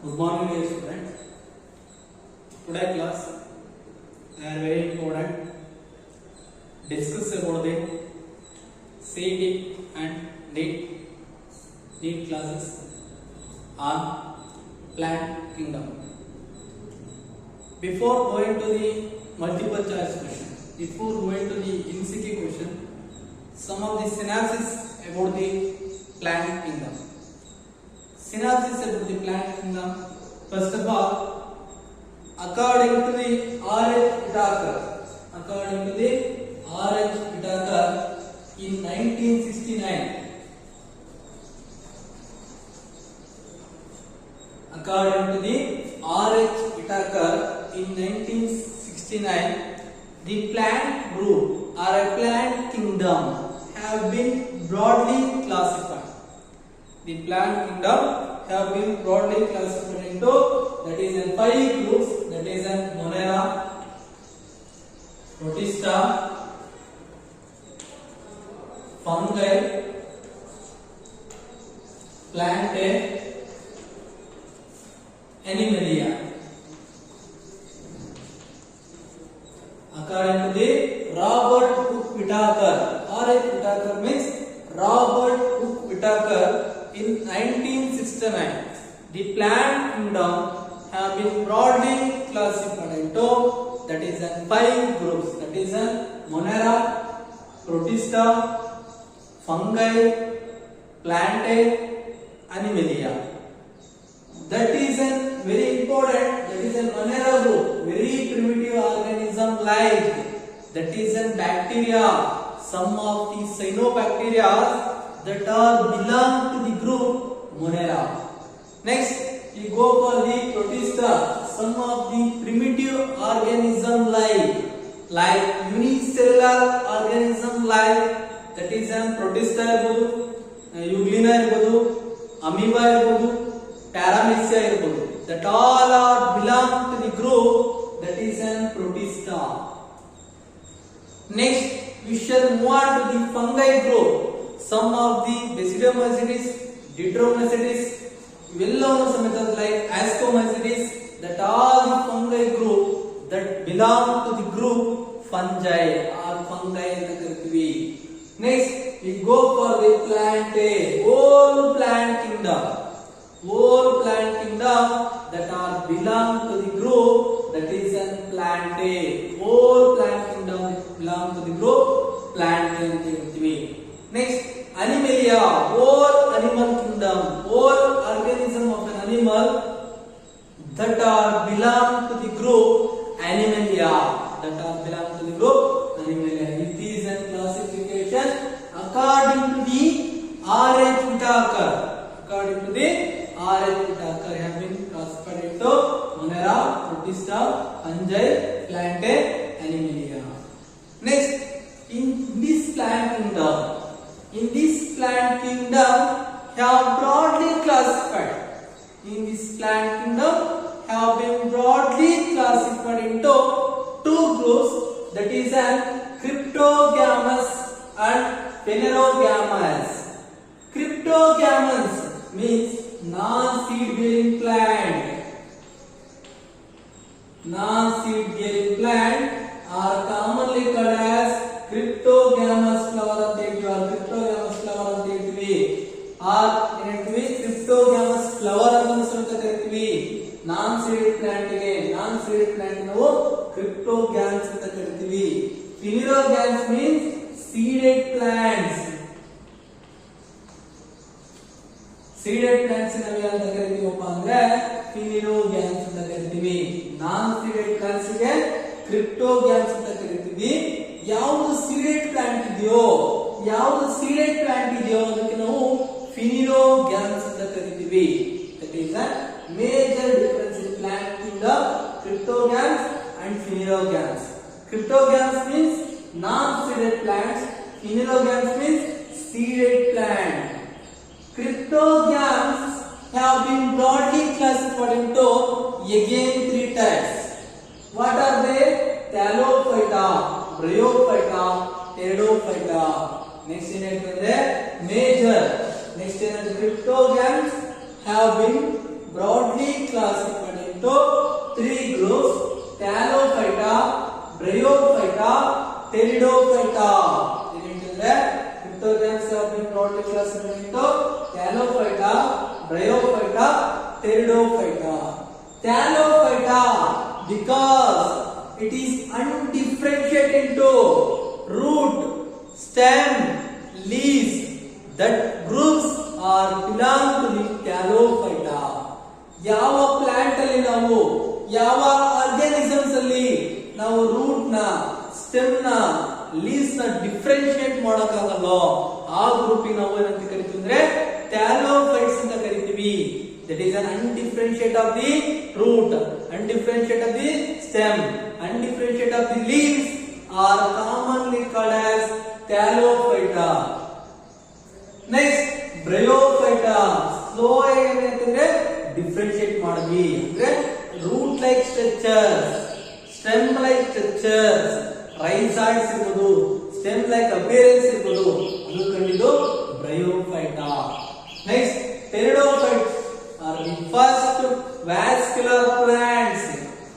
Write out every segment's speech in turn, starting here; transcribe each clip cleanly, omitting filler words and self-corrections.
Good morning, dear students. Today class they are very important. Discuss about the CET and NEET classes on plant kingdom. Before going to the multiple choice question, before going to the MCQ question, some of the synopsis about the plant kingdom. Synopsis about the plant kingdom. First of all, according to the R.H. Whitaker, in 1969, according to the R.H. Whitaker in 1969, the plant group or a plant kingdom have been broadly classified. The plant kingdom have been broadly classified into, that is in 5 groups, that is in Monera, Protista, fungi, Plantae, Animalia. According to the Robert Hooke Whitaker, R.H. Whitaker means Robert Hooke Whitaker, in 1969, the plant kingdom have been broadly classified into, that is in 5 groups, that is in Monera, Protista, fungi, Plantae, Animalia. That is a very important, that is a Monera group, very primitive organism like, that is in bacteria, some of the cyanobacteria that are belong to the group Monera. Next, you go for the Protista, some of the primitive organism like unicellular organism like, that is in Protista irbodu, Euglena irbodu, Amoeba irbodu, Paramecia irbodu. That all are belong to the group that is in Protista. Next, we shall move on to the fungi group. Some of the Basidiomycetes, Dendromycetes, well-known methods like Ascomycetes, that all the fungi group that belong to the group fungi or fungi. Next, we go for the Plantae, whole plant kingdom that are belong to the group that is in Plantae. Whole plant kingdom that belong to the group Plantae. Next, Animalia, whole animal kingdom, whole organism of an animal that are belong to the group Animalia, It is a classification according to the R.H. Whitaker, have been classified into Monera, Protista, fungi, Plantae, Animalia. Next, in this plant kingdom, have broadly classified. Have been broadly classified into 2 groups, that is an Cryptogamous and Phanerogamous. Cryptogamous means non-seed bearing plant. Non-seed bearing plant are commonly called as Cryptogamous flower Cryptogamous flower non-seeded plant ನಾವು Cryptogams ಅಂತ ಕರೀತೀವಿ. Phanerogams means seeded plants. Seeded plants ನಾವು ಏನಂತ ಕರೀತೀವಪ್ಪ ಅಂದ್ರೆ Phanerogams ಅಂತ ಕರೀತೀವಿ. non-seeded plants ಗೆ Cryptogams ಅಂತ ಕರೀತೀವಿ. ಯಾವುದು ಸೀಡೆಡ್ ಪ್ಲಾಂಟ್ ಇದೆಯೋ ಅದಕ್ಕೆ ನಾವು Phanerogams ಅಂತ ಕರೀತೀವಿ. That is a major difference in plant kingdom, Cryptogams and Phanerogams. Cryptogams means non-seeded plants, Phanerogams means seeded plant. Cryptogams have been broadly classified into again 3 types. What are they? Thallophyta, Bryophyta, Pteridophyta. Next ಏನಂತಂದ್ರೆ major. Next ಏನಂದ್ರೆ Cryptogams have been broadly classified into three groups: Thalophyta, Bryophyta, Pteridophyta. ಏನಂತಂದ್ರೆ cryptogams have been broadly classified into Thalophyta, Bryophyta, Pteridophyta. Thalophyta because it is undifferentiated into root, stem, leaves. That groups are belong to the Thalophyta. ಯಾವ plant ಅಲ್ಲಿ ನಾವು ಯಾವ organisms ಅಲ್ಲಿ ನಾವು root ನ, stem ನ, leaves ನ ಡಿಫರೆನ್ಶಿಯೇಟ್ ಮಾಡೋಕ್ಕಾಗಲ್ಲೋ ಆ ಗ್ರೂಪಿಗೆ ನಾವು ಏನಂತ ಕರಿತೀವಿ ಅಂದ್ರೆ ಥ್ಯಾಲೋಫೈಟ್ಸ್ ಅಂತ ಕರಿತೀವಿ. That is an undifferentiate of the root, undifferentiate of the stem, undifferentiate of the leaves are commonly called as Thalophyta. Next, Bryophyta. Slow ಏನಂತಂದ್ರೆ ಡಿಫರೆನ್ಶಿಯೇಟ್ ಮಾಡಿದ್ವಿ ಅಂದ್ರೆ root like structures, stem like structures, rhizoids ಇರ್ಬೋದು, stem like appearance ಇರ್ಬೋದು, ಅದು ಕಂಡಿದ್ದು Bryophyta. Next, Pteridophytes are the first vascular plants.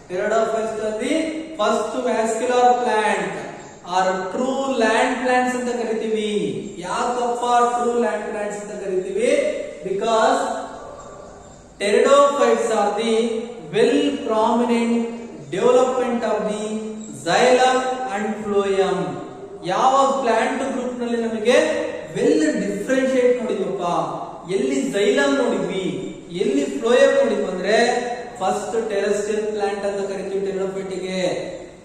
Pteridophytes are the first vascular plant or true land plants ಅಂತ ಕರಿತೀವಿ. ಯಾಕಪ್ಪ ಟ್ರೂ ಲ್ಯಾಂಡ್ ಪ್ಲಾಂಟ್ಸ್ ಅಂತ ಕರಿತೀವಿ? Because Pteridophytes are the well prominent development of the xylem and phloem. ಯಾವ plant group ನಲ್ಲಿ ನಮಗೆ well differentiate ನೋಡಿದ್ವಪ್ಪ, ಎಲ್ಲಿ xylem ನೋಡಿದ್ವಿ, ಎಲ್ಲಿ ಫ್ಲೋಯಮ್ ನೋಡಿದ್ವಿ ಅಂದ್ರೆ ಫಸ್ಟ್ ಟೆರೆಸ್ಟ್ರಿಯಲ್ ಪ್ಲಾಂಟ್ ಅಂತ ಕರಿತೀವಿ ಟೆರಿಡೋಫೈಟಿಗೆ,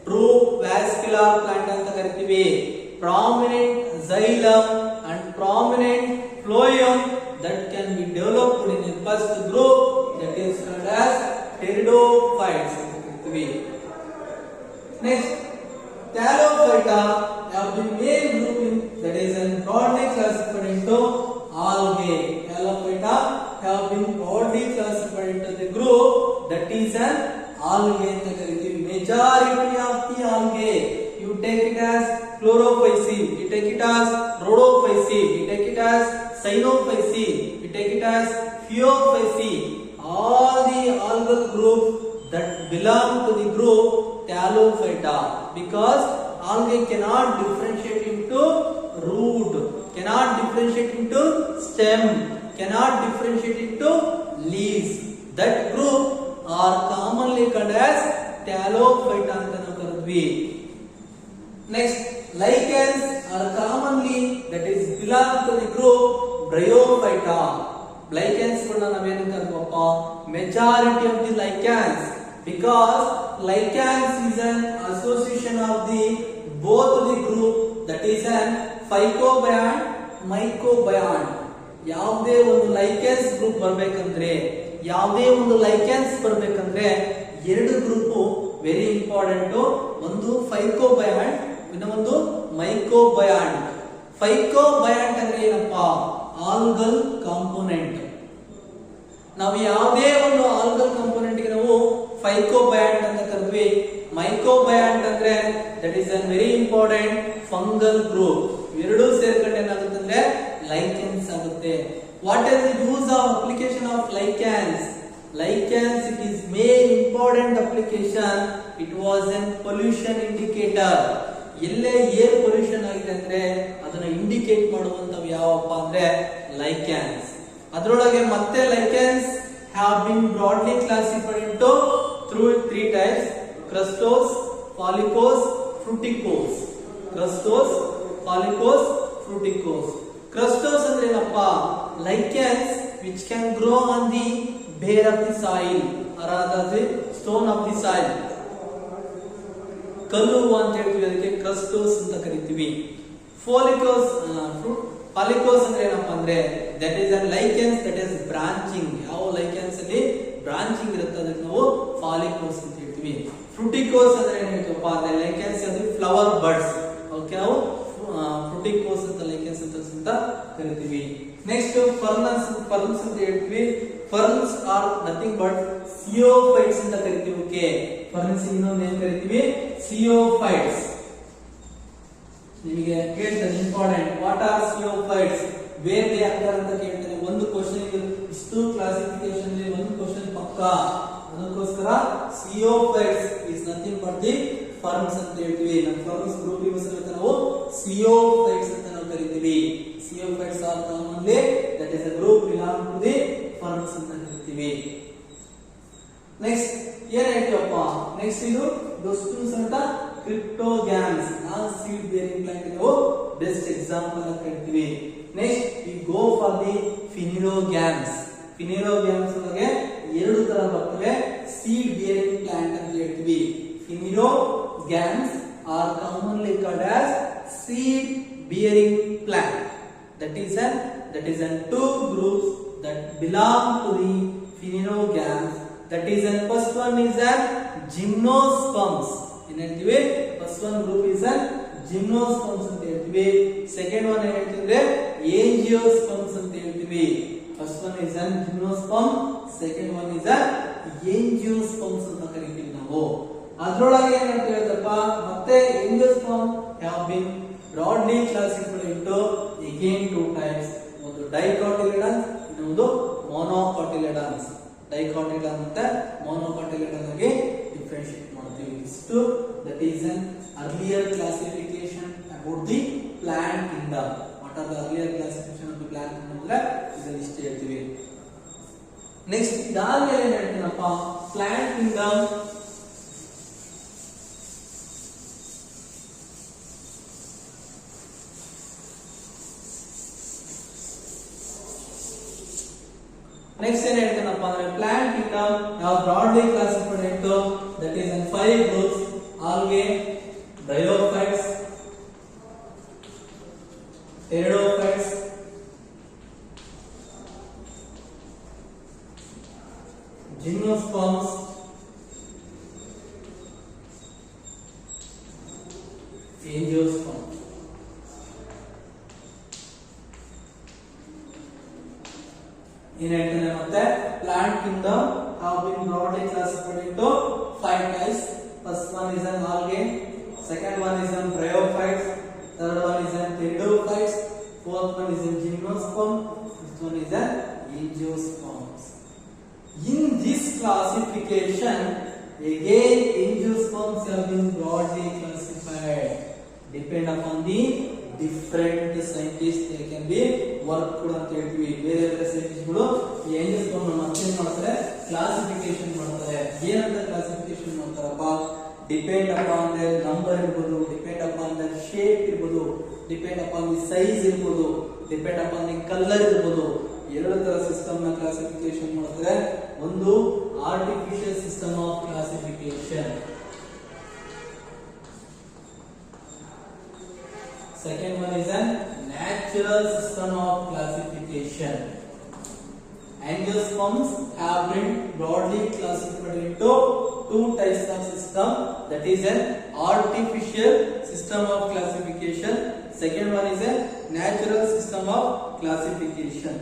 ಟ್ರೂ ವ್ಯಾಸ್ಕ್ಯುಲರ್ ಪ್ಲಾಂಟ್ ಅಂತ ಕರಿತೀವಿ, prominent xylem and prominent phloem that can be developed in a first group that is called as Pteridophytes ಅಂತ ಕರಿತೀವಿ. Next, Thalophyta have the main grouping that is broadly classified into algae. Thalophyta have been broadly classified into the group that is an algae ಅಂತ ಕರಿತೀವಿ. Majority of the algae, you take it as chlorophyceae, you take it as rhodophyceae, you take it as cyanophyceae, you take it as phaeophyceae. All the algal groups that belong to the group Thalophyta, because algae cannot differentiate into root, cannot differentiate into stem, cannot differentiate into leaves. That group are commonly called as Thalophyta ಅಂತ ನಾವು ಕರೆದ್ವಿ. Next, lichens are commonly that is belong to the group Bryophyta. Lichens ಗಳನ್ನ ನಾವೇನು ಕರೆದ್ವಪ್ಪ? Majority of the lichens, because lichens is an association of the both the group that is an phycobiont, mycobiont. ಯಾವುದೇ ಒಂದು lichens group ಬರಬೇಕಂದ್ರೆ, ಯಾವುದೇ ಒಂದು lichens ಬರಬೇಕಂದ್ರೆ ಎರಡು group very important. ಒಂದು ಫೈಕೋಬಯಾಂಟ್, ಇನ್ನೊಂದು ಮೈಕೋಬಯಾಂಟ್. ಫೈಕೋಬಯಾಂಟ್ ಅಂದ್ರೆ ಏನಪ್ಪ? Algal component. ನಾವು ಯಾವುದೇ ಒಂದು ಆಲ್ಗಲ್ ಕಾಂಪೋನೆಂಟ್ ಗೆ ನಾವು ಫೈಕೋಬಯಾಂಟ್ ಅಂತ ಕರೆದ್ವಿ. ಮೈಕೋಬಯಾಂಟ್ ಅಂದ್ರೆ that is an very important fungal group. ಎರಡು ಸೇರ್ಕೊಂಡು ಏನಾಗುತ್ತೆ ಅಂದ್ರೆ ಲೈಕೆನ್ಸ್ ಆಗುತ್ತೆ. What is the use of application of lichens? Lichens, it is main important application. It was an pollution indicator. ಎಲ್ಲೇ ಏರ್ ಪೊಲ್ಯೂಷನ್ ಆಗಿದೆ ಅಂದ್ರೆ ಅದನ್ನ ಇಂಡಿಕೇಟ್ ಮಾಡುವಂತವು ಯಾವಪ್ಪ ಅಂದ್ರೆ ಲೈಕೆನ್ಸ್. ಅದರೊಳಗೆ ಮತ್ತೆ lichens have been broadly classified into through three types: crustose, polypose, fruticose. Crustose, polypose, fruticose. Crustose ಅಂದ್ರೆ ಏನಪ್ಪ? Lichens which can grow on the bare of the soil or rather the stone of the soil. ಕಲ್ಲು ಅಂತ ಹೇಳ್ತೀವಿ, ಅದಕ್ಕೆ ಕ್ರಸ್ಟೋಸ್ ಅಂತ ಕರಿತೀವಿ. ಫಾಲಿಕೋಸ್, ಪಾಲಿಕೋಸ್ ಅಂದ್ರೆ ಏನಪ್ಪಾ ಅಂದ್ರೆ that is an lichens that is branching. ಯಾವ ಲೈಕೆನ್ಸ್ ಅಲ್ಲಿ ಬ್ರಾಂಚಿಂಗ್ ಇರುತ್ತೆ ಅದಕ್ಕೆ ನಾವು ಫಾಲಿಕೋಸ್ ಅಂತ ಹೇಳ್ತೀವಿ. ಫ್ರೂಟಿಕೋಸ್ ಅಂದ್ರೆ ಏನ್ ಹೇಳ್ತೀವಪ್ಪ ಅಂದ್ರೆ ಲೈಕೆನ್ಸ್ ಅದು ಫ್ಲವರ್ ಬರ್ಡ್ಸ್, ಓಕೆ, ನಾವು ಫ್ರೂಟಿಕೋಸ್ ಅಂತ ಲೈಕೆನ್ಸ್ ಅಂತ ಕರಿತೀವಿ. ನೆಕ್ಸ್ಟ್ ಫರ್ನ್ಸ್ ಅಂತ ಹೇಳ್ತೀವಿ. ಫರ್ನ್ಸ್ ಆರ್ ನಥಿಂಗ್ ಬಟ್ ಸಿಯೋಫೈಟ್ಸ್ ಅಂತ ಕರಿತೀವಿ. ಓಕೆ, ಫರ್ನ್ಸ್ ಇನ್ನೊಂದು ಏನ್ ಕರಿತೀವಿ? ಸಿಯೋಫೈಟ್ಸ್. ನಿಮಗೆ ಕೇಳ್ತಾರೆ important, what are sciophytes, where they occur ಅಂತ ಕೇಳ್ತಾರೆ. ಒಂದು ಕ್ವಶನ್ ಇಷ್ಟು ಕ್ಲಾಸಿಫಿಕೇಶನ್ ಒಂದು ಕ್ವಶನ್ ಪಕ್ಕಾ. ಅದಕ್ಕೋಸ್ಕರ sciophytes is nothing but the ferns ಅಂತ ಹೇಳ್ತೀವಿ. ನಮ್ಮ ಫರ್ಮ್ಸ್ ಗ್ರೂಪ್ ಯೂಸ್ ನಾವು ಸಿಯೋಫೈಟ್ಸ್ ಅಂತ ನಾವು ಕರಿತೀವಿ. Sciophytes are commonly that is a group belong to the ferns ಅಂತ ಕರಿತೀವಿ. ನೆಕ್ಸ್ಟ್ ಏನ್ ಹೇಳ್ತೀವಪ್ಪ, ನೆಕ್ಸ್ಟ್ ಇದು ದೊಸ್ತುನ್ಸ್ ಅಂತ cryptogams non seed bearing plant ನಾವು ಬೆಸ್ಟ್ ಎಕ್ಸಾಂಪಲ್ ಅಂತ ಹೇಳ್ತೀವಿ. Next we go for the phanerogams. Phanerogams ಒಳಗೆ ಎರಡು ತರ ಬರ್ತವೆ, ಸೀಡ್ ಬೇರಿಂಗ್ ಪ್ಲಾಂಟ್ ಅಂತ ಹೇಳ್ತೀವಿ. Phanerogams are commonly called as seed bearing plant. That is an two groups that belong to the phenilogams. That is an first one is an gymnosperms. In ಹೇಳ್ತೀವಿ first one group is an gymnosperms ಅಂತ ಹೇಳ್ತೀವಿ. second one ಏನು ಹೇಳ್ತೀವಿ angiosperms ಅಂತ ಹೇಳ್ತೀವಿ. first one is an gymnosperm, second one is an angiosperms ಅಂತ ಕರೀತೀವಿ ನಾವು. ಅದರೊಳಗೆ ಏನು ಹೇಳ್ತೀವಪ್ಪ, ಮತ್ತೆ angiosperm have been broadly classified into again two types. ಒಂದು dicotyledons, ಇನ್ನೊಂದು monocotyledons. dicotyledon ಮತ್ತೆ monocotyledon ಆಗಿ ಡಿಫರೆನ್ಶಿಯೇಟ್ ಮಾಡ್ತೀವಿ. ಇಷ್ಟು that is an earlier classification about the plant kingdom. What are the earlier classification of the plant kingdom ಅಂದ್ರೆ ಇದನ್ನ ಇಷ್ಟು ಹೇಳ್ತೀವಿ. ನೆಕ್ಸ್ಟ್ ಇದಾದ್ಮೇಲೆ ಏನು ಹೇಳ್ತೀನಪ್ಪ, plant kingdom next ಏನು ಹೇಳ್ತಾನಪ್ಪ ಅಂದ್ರೆ plant kingdom have broadly classified into that is in 5 groups: algae, bryophytes, pteridophytes, gymnosperms, angiosperms. In ಮತ್ತೆ plant kingdom have been broadly classified into 5 types. First one is an algae, second one is an bryophytes, third one is an pteridophytes, fourth one is an gymnosperm, fifth one is an angiosperms. In this classification, again angiosperms have been broadly classified. Depend upon the different scientists, they can be work ಕೂಡ ಅಂತ ಹೇಳ್ತೀವಿ. ಬೇರೆ ಬೇರೆ scientist ಗಳು ಈ angiosperm ಮತ್ತೆ ಏನು ಮಾಡ್ತಾರೆ, ಕ್ಲಾಸಿಫಿಕೇಶನ್ ಮಾಡ್ತಾರೆ. ಏನಂತ ಕ್ಲಾಸಿಫಿಕೇಶನ್ ಮಾಡ್ತಾರಪ್ಪ, ಡಿಪೆಂಡ್ ಅಪಾನ್ ದ ನಂಬರ್ ಇರ್ಬೋದು, ಡಿಪೆಂಡ್ ಅಪಾನ್ ದ ಶೇಪ್ ಇರ್ಬೋದು, ಡಿಪೆಂಡ್ ಅಪಾನ್ ದಿ ಸೈಜ್ ಇರ್ಬೋದು, ಡಿಪೆಂಡ್ ಅಪಾನ್ ದಿ ಕಲರ್ ಇರ್ಬೋದು. ಎರಡು ತರ ಸಿಸ್ಟಮ್ ನ ಕ್ಲಾಸಿಫಿಕೇಶನ್ ಮಾಡ್ತಾರೆ. ಒಂದು artificial system of classification, second one is a natural system of classification. Angiosperms have been broadly classified into two types of system, that is an artificial system of classification, second one is a natural system of classification.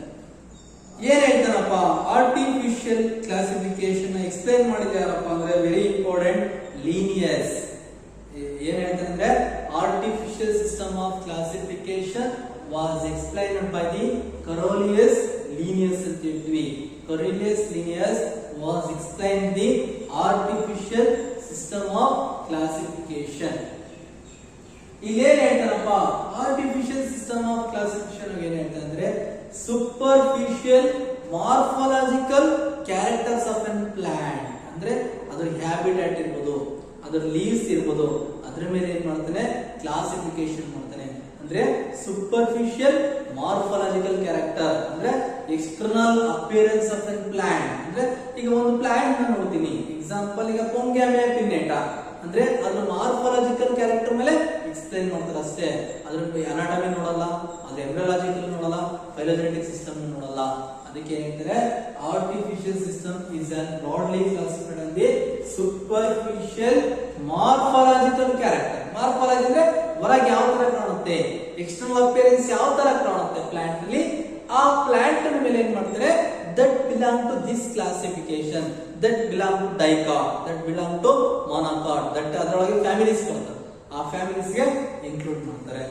ಏನ್ ಹೇಳ್ತಾನಪ್ಪ, artificial classification explain ಮಾಡಿದ ಯಾರಪ್ಪ ಅಂದ್ರೆ very important, Linnaeus. ಏನ್ ಹೇಳ್ತಾನಂದ್ರೆ artificial system of classification was explained by the Coriolis Linnaeus ಅಂತ ಹೇಳ್ತೀವಿ. Coriolis Linnaeus was explained the artificial system of classification. ಇಲ್ಲೇನ್ ಹೇಳ್ತಾರಪ್ಪ, artificial system of classification ಏನ್ ಹೇಳ್ತಾರಂದ್ರೆ superficial morphological characters of an plant. ಅಂದ್ರೆ ಅದ್ರ habitat ಇರ್ಬೋದು, ಅದರ ಲೀವ್ಸ್ ಇರ್ಬೋದು, ಅದ್ರ ಮೇಲೆ ಏನ್ ಮಾಡ್ತಾನೆ, ಕ್ಲಾಸಿಫಿಕೇಶನ್ ಮಾಡ್ತಾನೆ. ಅಂದ್ರೆ ಸೂಪರ್ಫಿಷಿಯಲ್ ಮಾರ್ಫಾಲಜಿಕಲ್ ಕ್ಯಾರೆಕ್ಟರ್ ಅಂದ್ರೆ external appearance of an plant. ಅಂದ್ರೆ ಈಗ ಒಂದು ಪ್ಲಾಂಟ್ ನ ನೋಡ್ತೀನಿ, ಎಕ್ಸಾಂಪಲ್ ಈಗ ಪೊಂಗ್ಯಾಮಿಯಾ ಪಿನ್ನೇಟಾ ಅಂದ್ರೆ ಅದ್ರ ಮಾರ್ಫಾಲಜಿಕಲ್ ಕ್ಯಾರೆಕ್ಟರ್ ಮೇಲೆ ಎಕ್ಸ್ಪ್ಲೈನ್ ಮಾಡ್ತಾರೆ ಅಷ್ಟೇ. ಅದ್ರ ಅನಾಟಮಿ ನೋಡಲ್ಲ, ಅದ್ರ ಎಂಬ್ರಿಯಾಲಜಿಕಲ್ ನೋಡಲ್ಲ, ಫೈಲೋಜೆನೆಟಿಕ್ ಸಿಸ್ಟಮ್ ನೋಡಲ್ಲ. ಅದಕ್ಕೆ ಹೇಳ್ತಾರೆ artificial system is an broadly classified on the superficial morphological character. Morphology ಅಂದ್ರೆ ಹೊರಗೆ ಯಾವ ತರ ಕಾಣುತ್ತೆ, ಎಕ್ಸ್ಟರ್ನಲ್ ಅಪಿಯರೆನ್ಸ್ ಯಾವ ತರ ಕಾಣುತ್ತೆ ಪ್ಲಾಂಟ್ ಅಲ್ಲಿ, ಆ ಪ್ಲಾಂಟ್ ಮೇಲೆ ಏನ್ ಮಾಡ್ತಾರೆ, that belong to this classification, that belong to dicot, that belong to monocot, that ಅದರೊಳಗೆ ಫ್ಯಾಮಿಲೀಸ್ ಬರ್ತದೆ, ಆ ಫ್ಯಾಮಿಲೀಸ್ ಗೆ ಇನ್ಕ್ಲೂಡ್ ಮಾಡ್ತಾರೆ.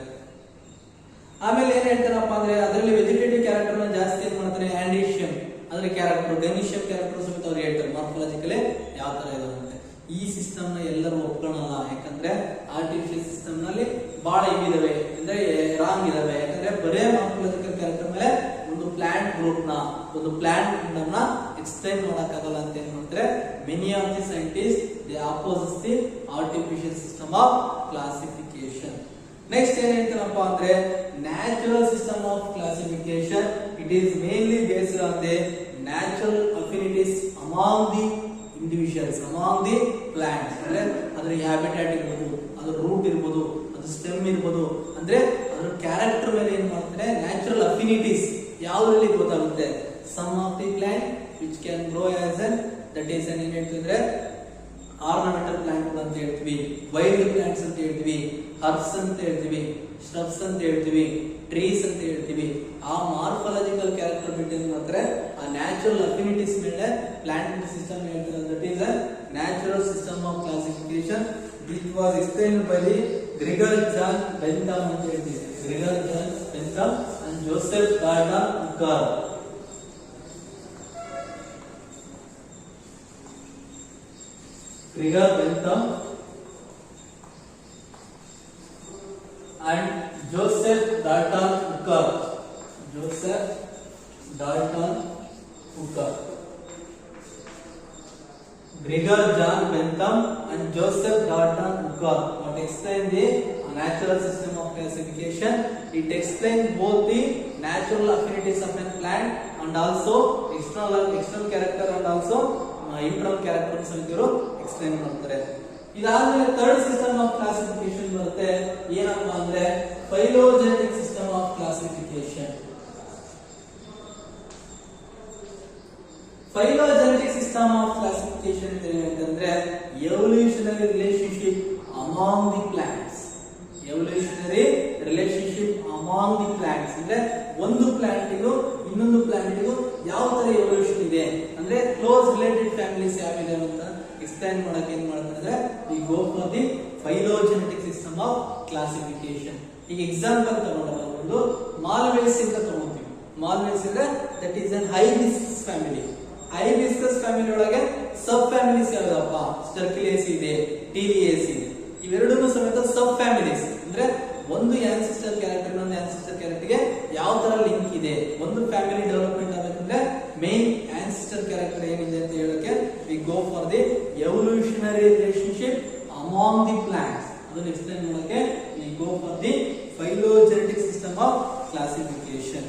ಆಮೇಲೆ ಏನ್ ಹೇಳ್ತಾರಪ್ಪ ಅಂದ್ರೆ ಅದರಲ್ಲಿ ವೆಜಿಟೇಟಿವ್ ಕ್ಯಾರೆಕ್ಟರ್ ಜಾಸ್ತಿ ಏನ್ ಮಾಡ್ತಾರೆ, ಆಂಡೀಶಿಯಂ ಅಂದ್ರೆ ಕ್ಯಾರೆಕ್ಟರ್ ಡೆನಿಷಿಯನ್ ಕ್ಯಾರೆಕ್ಟರ್ ಸಮೇತ ಅವ್ರು ಹೇಳ್ತಾರೆ ಮಾರ್ಫಾಲಜಿಕಲಿ ಯಾವ ತರ ಇದೆ ಅಂತ. ಈ ಸಿಸ್ಟಮ್ ನ ಎಲ್ಲರೂ ಒಪ್ಕೊಳ್ಳಲ್ಲ, ಯಾಕಂದ್ರೆ ಆರ್ಟಿಫಿಷಿಯಲ್ ಸಿಸ್ಟಮ್ ನಲ್ಲಿ ಬಹಳ ಇದಾವೆ ಅಂದ್ರೆ ರಾಂಗ್ ಇದಾವೆ. ಯಾಕಂದ್ರೆ ಬರೇ ಮಾರ್ಫಾಲಜಿಕಲ್ ಕ್ಯಾರೆಕ್ಟರ್ ಮೇಲೆ ಒಂದು ಪ್ಲಾಂಟ್ ಗ್ರೂಪ್ ನ ಒಂದು ಪ್ಲಾಂಟ್ ಕಿಂಗ್ಡಮ್ ನ ಎಕ್ಸ್ಪ್ಲೈನ್ ಮಾಡಕ್ಕಾಗಲ್ಲ ಅಂತ ಏನ್ ಮಾಡ್ತಾರೆ many of the scientist they opposes the artificial system of classification. Next ಏನ್ ಹೇಳ್ತಾರಪ್ಪ ಅಂದ್ರೆ natural system of classification it is mainly based on the natural affinities among the individuals among the plants. ಅಂದ್ರೆ ಅದ್ರ habitat ಇರ್ಬೋದು, ಅದ್ರ root ಇರ್ಬೋದು, ಅದ್ರ stem ಇರ್ಬೋದು, ಅಂದ್ರೆ ಅದ್ರ ಕ್ಯಾರೆಕ್ಟರ್ ಮೇಲೆ ಏನ್ ಮಾಡ್ತಾರೆ ನ್ಯಾಚುರಲ್ ಅಫಿನಿಟೀಸ್ ಯಾವ್ದ್ರಲ್ಲಿ ಗೊತ್ತಾಗುತ್ತೆ. Some of the plant which can grow as an that is ಏನ್ ಹೇಳ್ತಿದ್ರೆ ಆರ್ನಮೆಂಟಲ್ ಪ್ಲಾಂಟ್ ಅಂತ ಹೇಳ್ತೀವಿ, ವೈಲ್ಡ್ ಪ್ಲಾಂಟ್ಸ್ ಅಂತ ಹೇಳ್ತೀವಿ, ಹರ್ಬ್ಸ್ ಅಂತ ಹೇಳ್ತೀವಿ, ಸ್hrubs ಅಂತ ಹೇಳ್ತೀವಿ, ಟ್ರೀಸ್ ಅಂತ ಹೇಳ್ತೀವಿ. ಆ ಮಾರ್ಫಾಲಜಿಕಲ್ ಕ್ಯಾರೆಕ್ಟರ್ ಬಿಟ್ಟು ಏನ್ ಮಾಡ್ತಾರೆ ಆ ನ್ಯಾಚುರಲ್ ಅಫಿನಿಟೀಸ್ ಮೇಲೆ ಪ್ಲಾಂಟ್ ಸಿಸ್ಟಮ್ ಹೇಳ್ತಾರೆ. That is a natural system of classification. It was explained by the Gregor John Bentham ಅಂತ ಹೇಳ್ತೀವಿ. Gregor John Bentham and Joseph Gordon Hooker. Gregor Bentham and Joseph Dalton Hooker. Joseph Dalton Hooker. Gregor John Bentham and Joseph Dalton Hooker. What explain the natural system of classification? It explains both the natural affinities of a plant and also external character and also internal characters ಅಂತ ಇವರು explain ಮಾಡ್ತಾರೆ. ಇದಾದ್ಮೇಲೆ third system of classification ಬರುತ್ತೆ. ಏನಪ್ಪಾ ಅಂದ್ರೆ phylogenetic system of classification. Phylogenetic system of classification ಏನಂತಂದ್ರೆ evolutionary relationship among the plants. Evolutionary relationship among the plants ಅಂದ್ರೆ ಒಂದು ಪ್ಲಾಂಟಿಗೂ ಇನ್ನೊಂದು ಪ್ಲಾಂಟಿಗೂ ಯಾವ ತರ ಎವಲ್ಯೂಷನ್ ಇದೆ ಅಂದ್ರೆ ಕ್ಲೋಸ್ ರಿಲೇಟೆಡ್ ಫ್ಯಾಮಿಲೀಸ್ ಯಾವಿದೆ ಅಂತ ಎಕ್ಸ್ಪ್ಲೈನ್ ಮಾಡಕ್ಕೆ ಏನ್ ಮಾಡ್ತಾರೆ V go for the phylogenetic system of classification. ಈಗ ಎಕ್ಸಾಂಪಲ್ ತಗೊಂಡ್ರೆ ಒಂದು ಮಾಲ್ವೇಸ್ ಅಂತ ತಗೊಂತೀವಿ. ಮಾಲ್ವೇಸ್ ಅಂದ್ರೆ that is an hibiscus family. Hibiscus family ಒಳಗೆ ಸಬ್ ಫ್ಯಾಮಿಲೀಸ್ ಯಾವ್ದಪ್ಪ ಸ್ಟರ್ಕಿಲೇಸಿ ಇದೆ, ಟೀಲಿಯೇಸಿ ಇದೆ. ಇವೆರಡೂ ಸಮೇತ ಸಬ್ ಫ್ಯಾಮಿಲೀಸ್ ಅಂದ್ರೆ ಒಂದು ಆನ್ಸಿಸ್ಟರ್ ಕ್ಯಾರೆಕ್ಟರ್ ಇನ್ನೊಂದು ಆನ್ಸಿಸ್ಟರ್ ಕ್ಯಾರೆಕ್ಟರ್ ಗೆ ಯಾವ ತರ ಲಿಂಕ್ ಇದೆ. ಒಂದು ಫ್ಯಾಮಿಲಿ ಡೆವಲಪ್ಮೆಂಟ್ ಆಗಬೇಕಂದ್ರೆ ಮೇನ್ ಆನ್ಸಿಸ್ಟರ್ ಕ್ಯಾರೆಕ್ಟರ್ ಏನಿದೆ ಅಂತ ಹೇಳಕ್ಕೆ V go for the evolutionary relationship among the plants. ಅದನ್ನ ಎಕ್ಸ್ಪ್ಲೈನ್ ಮಾಡಕ್ಕೆ we go for the phylogenetic system of classification.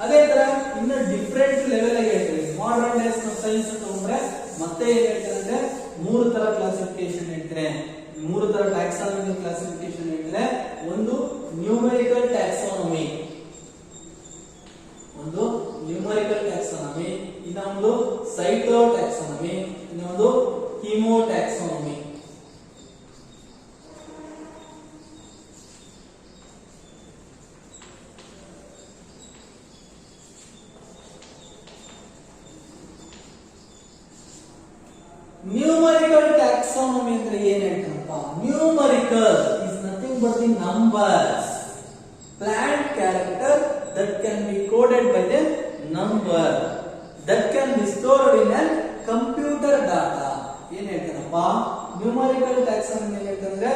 ಅದೇ ತರ ಇನ್ನು ಡಿಫರೆಂಟ್ ಲೆವೆಲ್ ಆಗಿ ಹೇಳ್ತಾರೆ. ಮಾಡರ್ನ್ ಡೇಸ್ ಸೈನ್ಸ್ ತಗೊಂಡ್ರೆ ಮತ್ತೆ ಏನ್ ಹೇಳ್ತಾರೆ ಅಂದ್ರೆ ಮೂರು ತರ ಕ್ಲಾಸಿಫಿಕೇಶನ್ ಹೇಳ್ತಾರೆ, ಮೂರು ತರ ಟ್ಯಾಕ್ಸಾನಮಿಕಲ್ ಕ್ಲಾಸಿಫಿಕೇಶನ್ ಹೇಳ್ತಾರೆ. ಒಂದು ನ್ಯೂಮೆರಿಕಲ್ ಟ್ಯಾಕ್ಸಾನಮಿ, ಒಂದು ನ್ಯೂಮೆರಿಕಲ್ ಟ್ಯಾಕ್ಸಾನಮಿ, ಇನ್ನೊಂದು ಸೈಟೋ ಟ್ಯಾಕ್ಸಾನಮಿ, ಇನ್ನೊಂದು ಕೀಮೋ ಟ್ಯಾಕ್ಸಾನಮಿ. ನ್ಯೂಮರಿಕಲ್ ಟ್ಯಾಕ್ಸಾನಮಿ ಅಂದ್ರೆ ಏನ್ ಹೇಳ್ತಾರಪ್ಪ? Numerical is nothing but the numbers, plant character that can be coded by the number that can be stored in a computer data. ಏನ್ ಹೇಳ್ತಾರಪ್ಪ numerical taxonomy ಹೇಳ್ತಾರೆ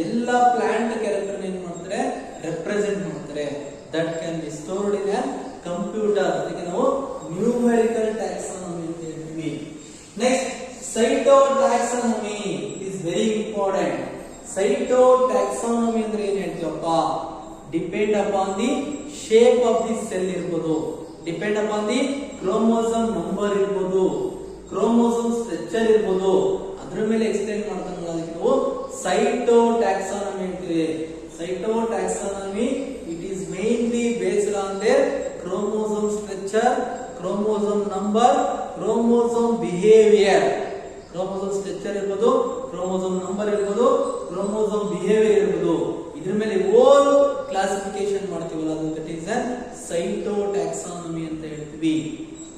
ಎಲ್ಲ plant character ಏನ್ ಮಾಡ್ತಾರೆ represent ಮಾಡ್ತಾರೆ. That can be stored in a computer. ಅದಕ್ಕೆ ನಾವು numerical taxonomy ಅಂತ ಹೇಳ್ತೀವಿ. Next cytotaxonomy is very important. cytotaxonomy ಅಂದ್ರೆ ಏನು ಹೇಳ್ತೀವಪ್ಪ? Depend upon the shape of the cell ಇರ್ಬೋದು, depend upon the chromosome number ಇರ್ಬೋದು, ಕ್ರೋಮೋಸೋಮ್ ಸ್ಟ್ರಕ್ಚರ್ ಇರ್ಬೋದು, ಅದ್ರ ಮೇಲೆ ಎಕ್ಸ್ಪ್ಲೈನ್ ಮಾಡ್ತಾನೆ ಅದಕ್ಕೆ ನಾವು cytotaxonomy ಅಂತೀವಿ. cytotaxonomy it is mainly based on their chromosome structure, chromosome number, chromosome behavior. Chromosome structure ಇರ್ಬೋದು, ಕ್ರೋಮೋಸೋಮ್ ನಂಬರ್ ಇರ್ಬೋದು, ಕ್ರೋಮೋಸೋಮ್ ಬಿಹೇವಿಯರ್ ಇರ್ಬೋದು, ಇದ್ರ ಮೇಲೆ ಓಲ್ ಕ್ಲಾಸಿಫಿಕೇಶನ್ ಮಾಡ್ತೀವಲ್ಲ ಅದು ದಟ್ ಈಸ್ ಅ ಸೈಟೋಟ್ಯಾಕ್ಸಾನಮಿ ಅಂತ ಹೇಳ್ತೀವಿ.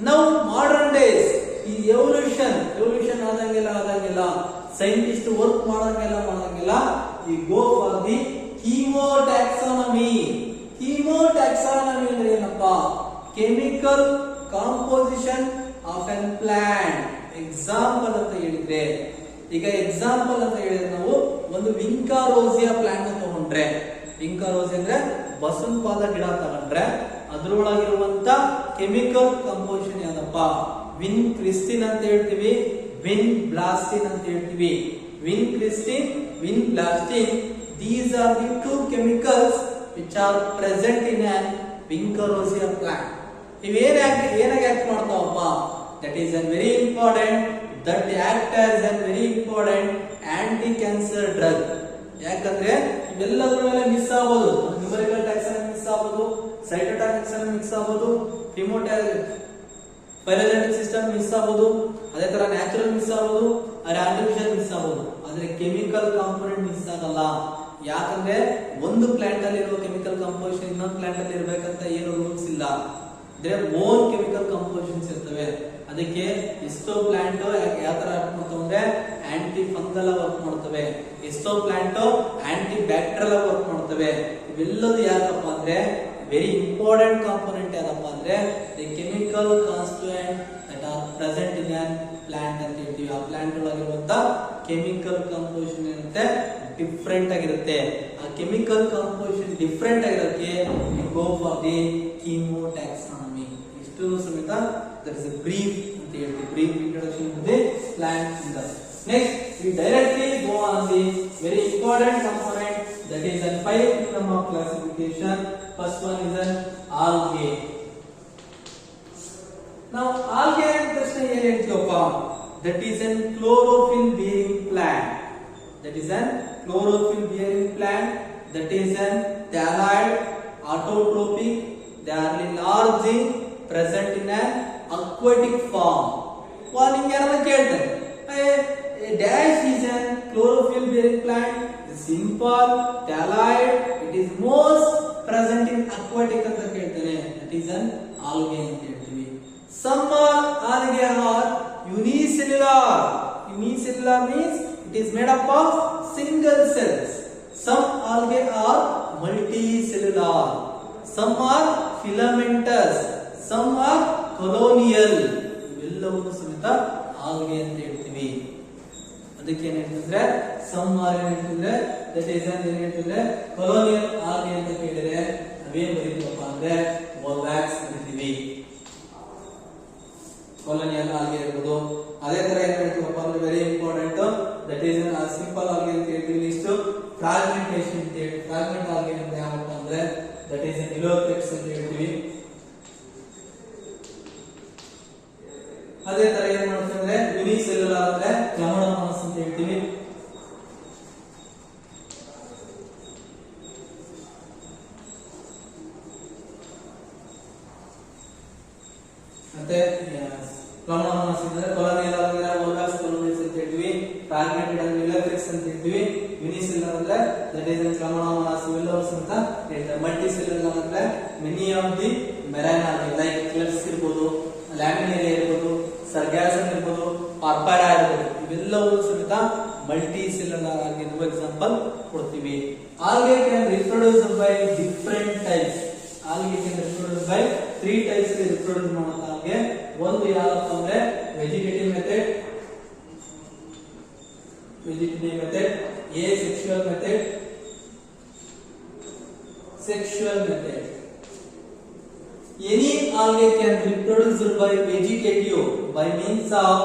ನಾವು ಮಾಡರ್ನ್ ಡೇಸ್ ಈ ಎವಲ್ಯೂಷನ್ ಆದಂಗೆಲ್ಲ ಸೈಂಟಿಸ್ಟ್ ವರ್ಕ್ ಮಾಡಂಗೆಲ್ಲ ಈ ಗೋ ಫಾರ್ ದಿ ಕೀಮೋಟ್ಯಾಕ್ಸಾನಮಿ. ಕೀಮೋಟ್ಯಾಕ್ಸಾನಮಿ ಅಂದ್ರೆ ಏನಪ್ಪಾ? Chemical composition of an plant. Example ಅಂತ ಹೇಳಿದ್ರೆ, ಈಗ ಎಕ್ಸಾಂಪಲ್ ಅಂತ ಹೇಳಿದ್ರೆ ನಾವು ಒಂದು ವಿಂಕಾರೋಸಿಯಾ ಪ್ಲಾಂಟ್ ತಗೊಂಡ್ರೆ, ವಿಂಕಾರೋಸಿ ಅಂದ್ರೆ ಬಸವಪಾದ ಗಿಡ ತಗೊಂಡ್ರೆ ಅದ್ರೊಳಗಿರುವಂತ ಕೆಮಿಕಲ್ ಕಂಪೋಸಿಷನ್ ಯಾವ್ದಪ್ಪ? ವಿನ್ ಕ್ರಿಸ್ಟಿನ್ ಅಂತ ಹೇಳ್ತೀವಿ, ವಿನ್ ಬ್ಲಾಸ್ಟಿನ್ ಅಂತ ಹೇಳ್ತೀವಿ. Vincristine, vinblastine, these are the two chemicals which are present in an Vincarosia plant. ಏನಾಗಿ act ಮಾಡ್ತಾವಪ್ಪ? That is a very important, that act as a very important anti-cancer drug. ಯಾಕಂದ್ರೆ ಇವೆಲ್ಲದರ ಮೇಲೆ miss ಆಗಬಹುದು, numerical taxonomy miss ಆಗಬಹುದು, ಸೈಟೋಟಾಕ್ಸಾನಮಿ miss ಆಗಬಹುದು, phylogenetic system miss ಆಗಬಹುದು, ಅದೇ ತರ ನ್ಯಾಚುರಲ್ ಮಿಸ್ ಆಗಬಹುದು, ಆರ್ಟಿಫಿಷಿಯಲ್ ಮಿಸ್ ಆಗಬಹುದು. ಆದ್ರೆ ಕೆಮಿಕಲ್ ಕಾಂಪೋನೆಂಟ್ ಮಿಸ್ ಆಗಲ್ಲ. ಯಾಕಂದ್ರೆ ಒಂದು ಪ್ಲಾಂಟ್ ಅಲ್ಲಿ ಇರುವ ಕೆಮಿಕಲ್ ಕಂಪೋಸಿಷನ್ ಇನ್ನೊಂದು ಪ್ಲಾಂಟ್ ಅಲ್ಲಿ ಇರಬೇಕಂತ ಏನು ರೂಲ್ಸ್ ಇಲ್ಲ. ಅಂದ್ರೆ ಓನ್ ಕೆಮಿಕಲ್ ಕಂಪೋಸಿಷನ್ಸ್ ಇರ್ತವೆ. ಅದಕ್ಕೆ ಎಷ್ಟೋ ಪ್ಲಾಂಟ್ ಯಾವ ತರ ವರ್ಕ್ ಮಾಡ್ತವೆ ಅಂದ್ರೆ ಆಂಟಿ ಫಂಗಲ್ ವರ್ಕ್ ಮಾಡ್ತವೆ, ಎಷ್ಟೋ ಪ್ಲಾಂಟ್ ಆಂಟಿ ಬ್ಯಾಕ್ಟೀರಿಯಲ್ ವರ್ಕ್ ಮಾಡ್ತವೆ. ಇವೆಲ್ಲದು ಯಾಕಪ್ಪ ಅಂದ್ರೆ ವೆರಿ ಇಂಪಾರ್ಟೆಂಟ್ ಕಾಂಪೋನೆಂಟ್ ಯಾರಪ್ಪ ಅಂದ್ರೆ the chemical constituent that are present in an plant ಅಂತ ಹೇಳ್ತೀವಿ. ಆ ಪ್ಲಾಂಟ್ ಒಳಗಿರುವಂತ ಕೆಮಿಕಲ್ ಕಂಪೋಸಿಷನ್ ಇರುತ್ತೆ, ಡಿಫ್ರೆಂಟ್ ಆಗಿರುತ್ತೆ. ಆ ಕೆಮಿಕಲ್ ಕಂಪೋಸಿಷನ್ ಡಿಫ್ರೆಂಟ್ ಆಗಿರೋಕ್ಕೆ ಗೋ ಫಾರ್ ದಿ ಕೀಮೋಟ್ಯಾಕ್ಸಾನಮಿ. ಇಷ್ಟು ಸಮೇತ ದಟ್ ಇಸ್ ಎ ಬ್ರೀಫ್ ಅಂತ ಹೇಳ್ತೀವಿ, brief introduction to the plant system. Next, we directly go on the very important component, that is a 5 kingdom of classification. First one is an algae. Now, algae ಅಂತ ತಕ್ಷಣ ಏನು ಹೇಳ್ತೀವಪ್ಪ? That is an chlorophyll bearing plant. That is an chlorophyll bearing plant. That is an thalloid, autotrophic. They are large, present in an aquatic form. Warning ಯಾರನ್ನ ಕೇಳ್ತಾರೆ? Dash is a chlorophyll bearing plant. Simple, thalloid. It is most present in aquatic ಅಂತ ಕೇಳ್ತಾರೆ. That is an algae ಅಂತ ಹೇಳ್ತೀವಿ. Some algae are unicellular. Unicellular means it is made up of single cells. Some algae are multicellular. Some are filamentous. Some are colonial. ಇವೆಲ್ಲವೂ ಸಮೇತ algae ಅಂತ ಹೇಳ್ತೀವಿ. ಅದಕ್ಕೆ ಏನ್ ಹೇಳ್ತಿದ್ರೆ ಸಮ್ ಆರ್ ಏನ್ ಹೇಳ್ತಿದ್ರೆ ದಟ್ ಈಸ್ ಏನ್ ಹೇಳ್ತಿದ್ರೆ colonial algae ಅಂತ ಹೇಳಿದ್ರೆ ನಾವೇನ್ ಬರೀತೀವಪ್ಪ ಅಂದ್ರೆ wax ಬರೀತೀವಿ. colonial algae ಇರ್ಬೋದು. ಅದೇ ತರ ಏನ್ ಹೇಳ್ತೀವಪ್ಪ ಅಂದ್ರೆ very important that is simple algae ಅಂತ ಹೇಳ್ತೀವಿ. ಇಷ್ಟು ಫ್ರಾಗ್ಮೆಂಟೇಶನ್ ಅಂತ ಹೇಳಿ ಫ್ರಾಗ್ಮೆಂಟ್ algae ಅಂತ ಯಾವಪ್ಪ ಅಂದ್ರೆ ದಟ್ ಈಸ್ ನಿಲೋಥೆಕ್ಸ್ ಅಂತ ಹೇಳ್ತೀವಿ. ಅದೇ ತರ ಏನ್ ಮಾಡ್ತೀವಿ ಅಂದ್ರೆ ಯುನಿಸೆಲ್ಯುಲಾರ್ ಅಂದ್ರೆ ಕ್ಲಮಡೋಮೋನಾಸ್ ಅಂತ ಹೇಳ್ತೀವಿ. ಮತ್ತೆ ಕ್ಲಮಡೋಮೋನಾಸ್ ಅಂದ್ರೆ ಕೊಲೋನಿಯಲ್ ಅಂದ್ರೆ ವೋಲ್ವಾಕ್ಸ್ ಕೊಲೋನಿಯಲ್ಸ್ ಅಂತ ಹೇಳ್ತೀವಿ. ಫ್ರಾಗ್ಮೆಂಟೆಡ್ ಅಂದ್ರೆ ನಿಲೋಥೆಕ್ಸ್ ಅಂತ ಹೇಳ್ತೀವಿ. ಯುನಿಸೆಲ್ಯುಲಾರ್ ಅಂದ್ರೆ ದಟ್ ಈಸ್ ಕ್ಲಮಡೋಮೋನಾಸ್ ಇವೆಲ್ಲವೂ ಅಂತ ಹೇಳ್ತಾರೆ. ಮಲ್ಟಿಸೆಲ್ಯುಲಾರ್ ಅಂದ್ರೆ many of the marine algae like kelps ಇರ್ಬೋದು, ಲ್ಯಾಮಿನೇರಿಯಾ ಇರ್ಬೋದು, ಸರ್ಗ್ಯಾಸಮ್ ಇರ್ಬೋದು, ಪಾರ್ಪರಾ ಇರ್ಬೋದು. ಇವೆಲ್ಲವೂ ಸಮೇತ ಮಲ್ಟಿ ಸೆಲ್ಯುಲಾರ್ ಆಲ್ಗೆ ಎಕ್ಸಾಂಪಲ್ ಕೊಡ್ತೀವಿ. Algae can reproduce by different types. Algae can reproduce by 3 types reproduce ಮಾಡುತ್ತೆ ಆಲ್ಗೆ. ಒಂದು ಯಾವಪ್ಪ ಅಂದ್ರೆ vegetative method, asexual method, sexual method. Any algae can be reproduced by vegetative by means of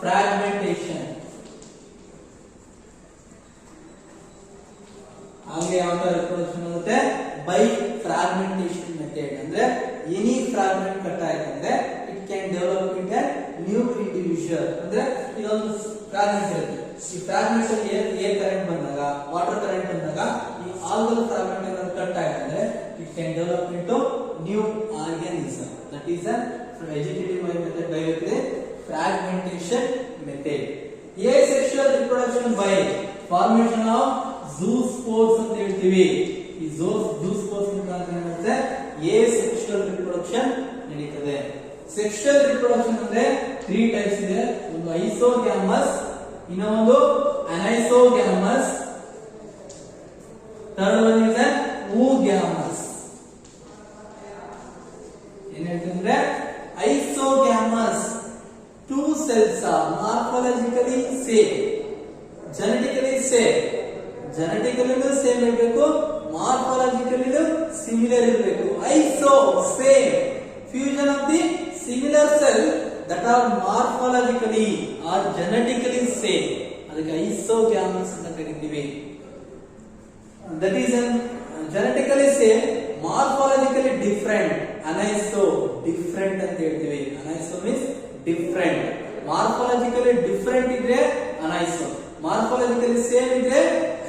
fragmentation. algae ಯಾವ ತರ reproduction ಆಗುತ್ತೆ? by fragmentation method. ಅಂದ್ರೆ any fragment cut ಆಯ್ತಂದ್ರೆ it can develop into a new individual. ಅಂದ್ರೆ ಇದೊಂದು fragment ಇರುತ್ತೆ. ಈ fragment ಅಲ್ಲಿ ಏರ್ ಕರೆಂಟ್ ಬಂದಾಗ, ವಾಟರ್ ಕರೆಂಟ್ ಬಂದಾಗ ಈ ಆಲ್ಗಲ್ ಫ್ರಾಗ್ಮೆಂಟ್ ಏನಾದ್ರು ಕಟ್ ಆಯ್ತಂದ್ರೆ it can develop into new organism. That is a vegetative method by the fragmentation method. Asexual reproduction by formation of zoospores ಅಂತ ಹೇಳ್ತೀವಿ. ಈ zoospores ಮುಖಾಂತರ ಏನಾಗುತ್ತೆ? asexual reproduction ನಡೀತದೆ. sexual reproduction ಅಂದ್ರೆ 3 ಟೈಪ್ಸ್ ಇದೆ. ಒಂದು ಐಸೋಗ್ಯಾಮಸ್, ಇನ್ನೊಂದು ಅನೈಸೋಗ್ಯಾಮಸ್, ಥರ್ಡ್ ಒನ್ ಇಸ್ oogamous. ಏನ್ ಹೇಳ್ತಂದ್ರೆ isogamous same, genetically same, ಜೆನೆಟಿಕಲಿನೂ same ಇರಬೇಕು, ಮಾರ್ಫಾಲಜಿಕಲಿನೂ ಸಿಮಿಲರ್ ಇರಬೇಕು. Iso same, fusion of the similar cell that are morphologically or genetically same, ಅದಕ್ಕೆ ಐಸೋಗ್ಯಾಮಸ್ ಅಂತ ಕರೀತೀವಿ. That is genetically same, morphologically different, ಅನೈಸೋ different ಅಂತ ಹೇಳ್ತೀವಿ. ಅನೈಸೋ means different, morphologically different ಇದ್ರೆ ಅನೈಸೋ, morphologically same ಇದ್ರೆ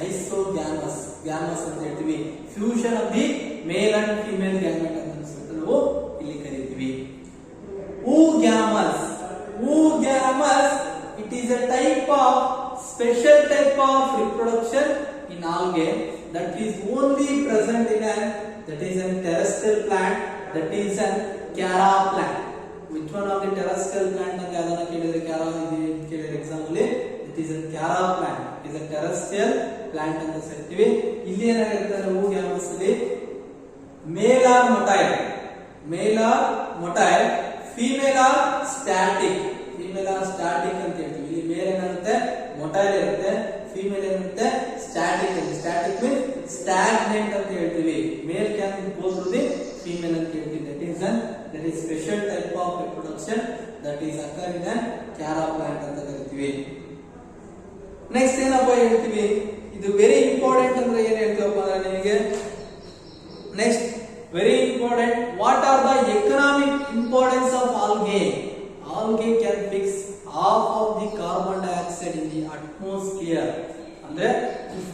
isogamous, ಗ್ಯಾಮಸ್ ಅಂತ ಹೇಳ್ತೀವಿ. Fusion of the male and female gamete ಅಂತ ನಾವು ಇಲ್ಲಿ ಕರೀತೀವಿ. Oogamous, oogamous, it is a type of special type of reproduction in algae that is only present in an, that is a terrestrial plant, that is a chara plant. Which one of the terrestrial plant ಅಂತ ಯಾವ್ದನ್ನ ಕೇಳಿದ್ರೆ chara ಇದೆ ಕೇಳಿದ್ರೆ example it is a chara plant, it is a terrestrial plant ಅಂತ ಹೇಳ್ತೀವಿ. ಇಲ್ಲಿ ಏನಾಗುತ್ತೆ oogamous ಅಲ್ಲಿ male are motile, male are motile, female are static, female are static ಅಂತ ಹೇಳ್ತೀವಿ. ಇಲ್ಲಿ ಮೇಲ್ ಏನಾಗುತ್ತೆ ಮೊಟೈಲ್ ಇರುತ್ತೆ, ಫೀಮೇಲ್ ಏನಿರುತ್ತೆ ಸ್ಟ್ಯಾಟಿಕ್ ಅಂತ. ಸ್ಟ್ಯಾಟಿಕ್ ಮೀನ್ಸ್ ಸ್ಟಾಗ್ನೆಂಟ್ ಅಂತ ಹೇಳ್ತೀವಿ. Male can go through the female ಅಂತ ಹೇಳ್ತೀವಿ. That is special type of reproduction that is occur in Chara plant ಅಂತ ಕರಿತೀವಿ. ನೆಕ್ಸ್ಟ್ ಏನಪ್ಪ ಹೇಳ್ತೀವಿ, ಇದು ವೆರಿ ಇಂಪಾರ್ಟೆಂಟ್ ಅಂದ್ರೆ ಏನ್ ಹೇಳ್ತೀವಪ್ಪ ಅಂದ್ರೆ ನಿಮಗೆ next very important, what are the economic importance of algae? Algae can fix half of the carbon dioxide in the atmosphere, ಅಂದ್ರೆ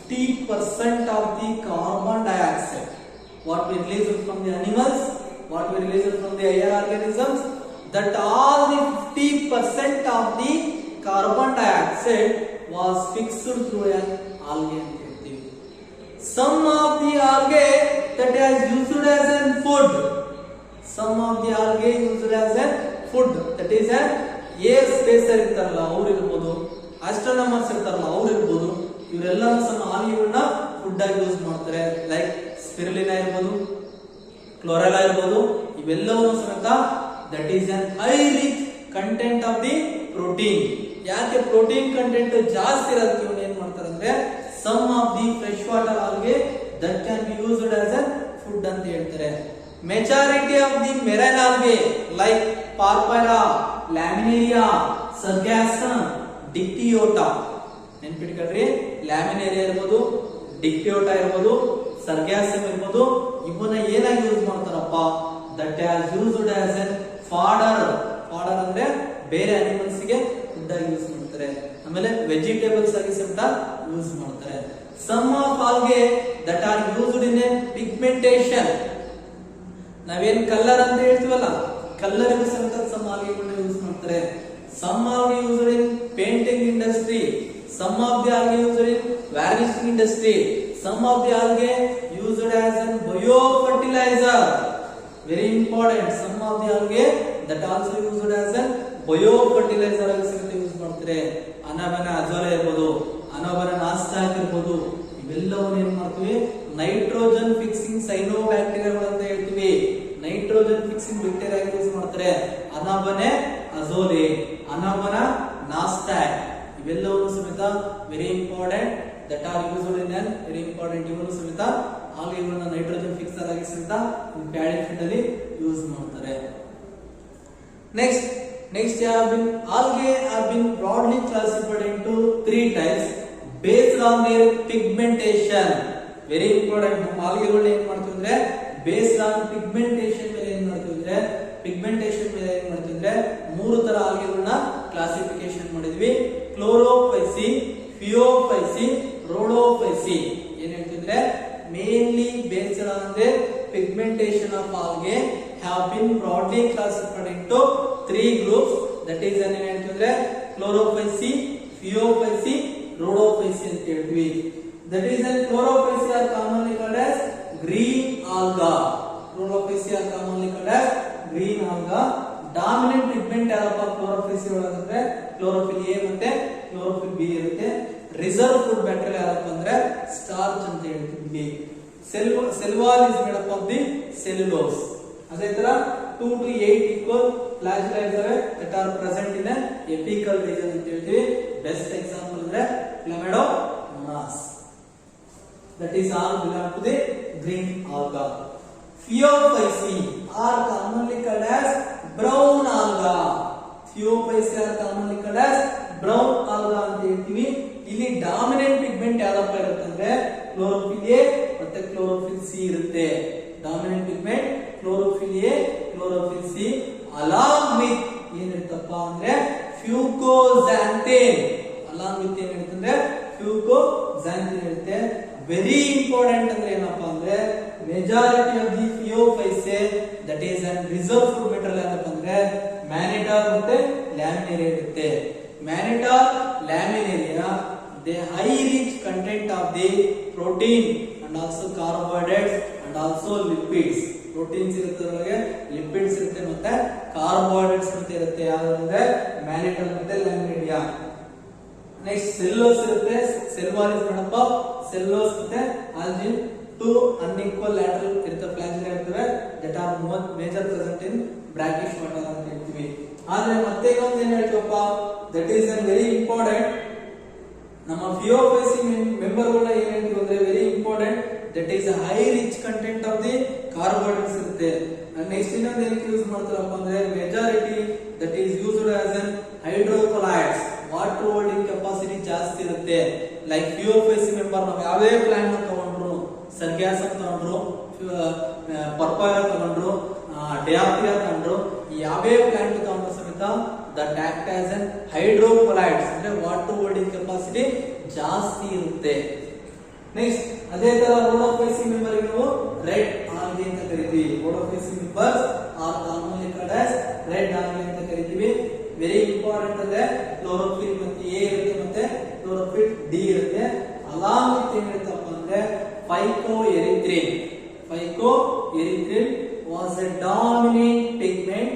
50% of the carbon dioxide what we release from the animals, what we release from the higher organisms, that all the 50% of the carbon dioxide was fixed through an algae. Some of the algae that is used as a food, some of the algae used as a food, that is a air spacer ಇರ್ತಾರಲ್ಲ ಅವ್ರು ಇರ್ಬೋದು, ಆಸ್ಟ್ರೋನಮರ್ಸ್ ಇರ್ತಾರಲ್ಲ ಅವ್ರು ಇರ್ಬೋದು, ಇವರೆಲ್ಲ ಸಮ ಆಲ್ಗೆಗಳನ್ನ food ಆಗಿ use ಮಾಡ್ತಾರೆ. ಲೈಕ್ ಸ್ಪಿರುಲಿನಾ ಇರ್ಬೋದು, ಕ್ಲೋರೆಲಾ ಇರ್ಬೋದು, ಇವೆಲ್ಲವೂ ಸಮೇತ that is an high rich content of the protein. ಯಾಕೆ ಪ್ರೋಟೀನ್ ಕಂಟೆಂಟ್ ಜಾಸ್ತಿ ಇರೋದಕ್ಕೆ ಇವ್ರು ಏನ್ ಮಾಡ್ತಾರೆ ಅಂದ್ರೆ some of the freshwater algae that can be used as a food ಅಂತ ಹೇಳ್ತಾರೆ. Majority of the marine algae like Porphyra, Laminaria, Sargassum, Dictyota, ನೆನ್ಪಿಟ್ಕೊಳ್ರಿ, ಲ್ಯಾಮಿನೇರಿಯಾ ಇರ್ಬೋದು, ಡಿಕ್ಟಿಯೋಟಾ ಇರ್ಬೋದು, ಸರ್ಗ್ಯಾಸಮ್ ಇರ್ಬೋದು, ಇವನ್ನ ಏನಾಗಿ ಯೂಸ್ ಮಾಡ್ತಾರಪ್ಪ, that as used as N fodder. Fodder ಅಂದ್ರೆ ಬೇರೆ ಅನಿಮಲ್ಸ್ ಗೆ ಫುಡ್ ಆಗಿ ಯೂಸ್ ಮಾಡ್ತಾರೆ. ಆಮೇಲೆ ವೆಜಿಟೇಬಲ್ಸ್ ಆಗಿ ಸಹಿತ ಯೂಸ್ ಮಾಡ್ತಾರೆ. Some of algae that are used in a pigmentation, ನಾವೇನ್ ಕಲರ್ ಅಂತ ಹೇಳ್ತೀವಲ್ಲ, ಕಲರ್ ಸಹಿತ ಸಮ್ ಆಲ್ಗೆಗಳನ್ನ ಯೂಸ್ ಮಾಡ್ತಾರೆ. Some algae used in painting industry, some of the algae used in varnishing industry, some of the algae used as an biofertilizer. Very important, some of the algae that also used as an biofertilizer ಆಗಿ ಸಹಿತ use ಮಾಡ್ತಾರೆ. ಅನಾಬನ azolla ಇರ್ಬೋದು, ಅನಾಬನ Nasdaq ಇರ್ಬೋದು, ಇವೆಲ್ಲವನ್ನು ಏನ್ ಮಾಡ್ತೀವಿ, nitrogen fixing cyano ಬ್ಯಾಕ್ಟೀರಿಯಾಗಳು ಅಂತ ಹೇಳ್ತೀವಿ. ನೈಟ್ರೋಜನ್ ಫಿಕ್ಸಿಂಗ್ ಬ್ಯಾಕ್ಟೀರಿಯಾ ಯೂಸ್ ಮಾಡ್ತಾರೆ. ಅನಾಬನೆ ಅಜೋಲೆ, ಅನಾಬನ ನಾಸ್ಟಾಕ್, ಇವೆಲ್ಲವನ್ನು ಸಮೇತ very important that are used in N very important. ಇವನ್ನು ಸಮೇತ ಆಲ್ಗೆಗಳನ್ನ ನೈಟ್ರೋಜನ್ ಫಿಕ್ಸರ್ ಆಗಿ ಸಹಿತ ಪ್ಯಾಡಿಂಗ್ ಫೀಡ್ ಅಲ್ಲಿ ಯೂಸ್ ಮಾಡ್ತಾರೆ. Next algae have been broadly classified into 3 types based on their pigmentation. Very important. ನಮ್ಮ ಆಲ್ಗೆಗಳನ್ನ ಏನ್ ಮಾಡ್ತೀವಿ ಅಂದ್ರೆ based on pigmentation ಮೇಲೆ ಏನ್ ಮಾಡ್ತೀವಿ ಅಂದ್ರೆ ಪಿಗ್ಮೆಂಟೇಶನ್ ಮೇಲೆ ಏನ್ ಮಾಡ್ತೀವಿ ಅಂದ್ರೆ 3 ತರ ಆಲ್ಗೆಗಳನ್ನ ಕ್ಲಾಸಿಫಿಕೇಶನ್ ಮಾಡಿದ್ವಿ. ಕ್ಲೋರೋಫೈಸಿ, ಫಿಯೋಫೈಸಿ, ರೋಡೋಫೈಸಿ. ಏನ್ ಹೇಳ್ತಿದ್ರೆ mainly based on the pigmentation of algae have been broadly classified into 3 groups, that is an ಹೇಳ್ತಿದ್ರೆ ಕ್ಲೋರೋಫೈಸಿ, ಫಿಯೋಫೈಸಿ, ರೋಡೋಫೈಸಿ ಅಂತ ಹೇಳ್ತೀವಿ. That is an chlorophysi are commonly called as green alga. Chlorophysi are commonly called as green alga. Dominant pigment ಯಾರಪ್ಪ chlorophysi ಒಳಗಂದ್ರೆ chlorophyll A ಮತ್ತೆ chlorophyll B ಇರುತ್ತೆ. Reserve food bacteria ಯಾರಪ್ಪ ಅಂದ್ರೆ starch ಅಂತ ಹೇಳ್ತೀವಿ. Cell wall is made up of the cellulose. ಅದೇ ತರ 2 to 8 equal flagella ಇದಾವೆ that are present in a apical region ಅಂತ ಹೇಳ್ತೀವಿ. ಬೆಸ್ಟ್ ಎಕ್ಸಾಂಪಲ್ ಅಂದ್ರೆ Chlamydomonas. That is all belong to the green alga. Phaeophyceae are commonly called as brown alga. Phaeophyceae are commonly called as brown alga ಅಂತ ಹೇಳ್ತೀವಿ. ಇಲ್ಲಿ dominant pigment ಯಾವ್ದಪ್ಪ ಇರುತ್ತೆ ಅಂದ್ರೆ chlorophyll A ಮತ್ತೆ ಕ್ಲೋರೋಫಿಲ್ ಸಿ ಇರುತ್ತೆ. Dominant pigment chlorophyll A chlorophyll C along with ಏನಿರುತ್ತಪ್ಪ ಅಂದ್ರೆ ಫ್ಯೂಕೋಜಾಂಥೇನ್. ಅಲಾಂಗ್ ವಿತ್ ಏನಿರುತ್ತೆ ಅಂದ್ರೆ ಫ್ಯೂಕೋಜಾಂಥೇನ್ ಇರುತ್ತೆ. ವೆರಿ ಇಂಪಾರ್ಟೆಂಟ್ ಅಂದ್ರೆ ಏನಪ್ಪಾ ಅಂದ್ರೆ majority of the Phaeophyceae that is an reserve food material ಏನಪ್ಪಾ ಅಂದ್ರೆ ಮ್ಯಾನಿಟಾರ್ ಮತ್ತೆ ಲ್ಯಾಮಿನೇರಿಯಾ ಇರುತ್ತೆ. Mannitol Laminaria they high rich content of the protein and also carbohydrates and also lipids. Proteins ಇರುತ್ತೆ, ಅದರೊಳಗೆ ಲಿಪಿಡ್ಸ್ ಇರುತ್ತೆ ಮತ್ತೆ ಕಾರ್ಬೋಹೈಡ್ರೇಟ್ಸ್ ಅಂತ ಇರುತ್ತೆ. ಯಾವ್ದಂದ್ರೆ ಮ್ಯಾನಿಟಾರ್ ಮತ್ತೆ ಲ್ಯಾಮಿನೇರಿಯಾ. ನೆಕ್ಸ್ಟ್ ಸೆಲ್ಲೋಸ್ ಇರುತ್ತೆ. Cell wall is made up of cellulose ಮತ್ತೆ ಆಲ್ಜಿನ್. ಟು ಅನ್ಇಕ್ವಲ್ ಲ್ಯಾಟರಲ್ ಇರುತ್ತೆ ಫ್ಲಾಜಿಲ್ಲಾ ಇರ್ತವೆ that are major present in brackish water ಅಂತ ಹೇಳ್ತೀವಿ. ಆದ್ರೆ ಮತ್ತೆ ಇನ್ನೊಂದು ಏನ್ ಹೇಳ್ತೀವಪ್ಪ that is an very important. ನಮ್ಮ Phaeophyceae ಮೆಂಬರ್ ಗಳ ಏನ್ ಹೇಳ್ತೀವಿ ಅಂದ್ರೆ very important that is high rich content of the carbohydrates ಇರುತ್ತೆ. ನೆಕ್ಸ್ಟ್ ಇನ್ನೊಂದು ಏನಕ್ಕೆ ಯೂಸ್ ಮಾಡ್ತಾರಪ್ಪ ಅಂದ್ರೆ majority that is used as an hydrocolloids. Water holding capacity ಜಾಸ್ತಿ ಇರುತ್ತೆ. ಲೈಕ್ Phaeophyceae ಮೆಂಬರ್ ನಾವು ಯಾವೇ ಪ್ಲಾಂಟ್ ನ ತಗೊಂಡ್ರು, ಸರ್ಗ್ಯಾಸಮ್ ತಗೊಂಡ್ರು, ಪರ್ಪಾಯ ತಗೊಂಡ್ರು, ಡಿಯಾಥಿಯಾ ತಗೊಂಡ್ರು, ಯಾವೇ ಪ್ಲಾಂಟ್ ತಗೊಂಡ್ರು ಸಮೇತ ದಟ್ ಆಕ್ಟ್ ಆಸ್ ಅನ್ ಹೈಡ್ರೋಕೊಲೈಡ್ಸ್ ಅಂದ್ರೆ ವಾಟರ್ ಹೋಲ್ಡಿಂಗ್ ಕೆಪಾಸಿಟಿ ಜಾಸ್ತಿ ಇರುತ್ತೆ. ನೆಕ್ಸ್ಟ್ ಅದೇ ತರ Rhodophyceae ಮೆಂಬರ್ ನಾವು ರೆಡ್ ಆಲ್ಗೆ ಅಂತ ಕರಿತೀವಿ. Rhodophyceae members are commonly called as red algae ಅಂತ ಕರಿತೀವಿ. ವೆರಿ ಇಂಪಾರ್ಟೆಂಟ್ ಅಂದ್ರೆ ಕ್ಲೋರೋಫಿಲ್ ಮತ್ತೆ ಎ ಇರುತ್ತೆ ಮತ್ತೆ ಕ್ಲೋರೋಫಿಲ್ ಡಿ ಇರುತ್ತೆ. ಅಲಾಂಗ್ ವಿತ್ ಏನಿರುತ್ತಪ್ಪ ಅಂದ್ರೆ ಫೈಕೋಎರಿಥ್ರಿನ್. ಫೈಕೋಎರಿಥ್ರಿನ್ was a dominant pigment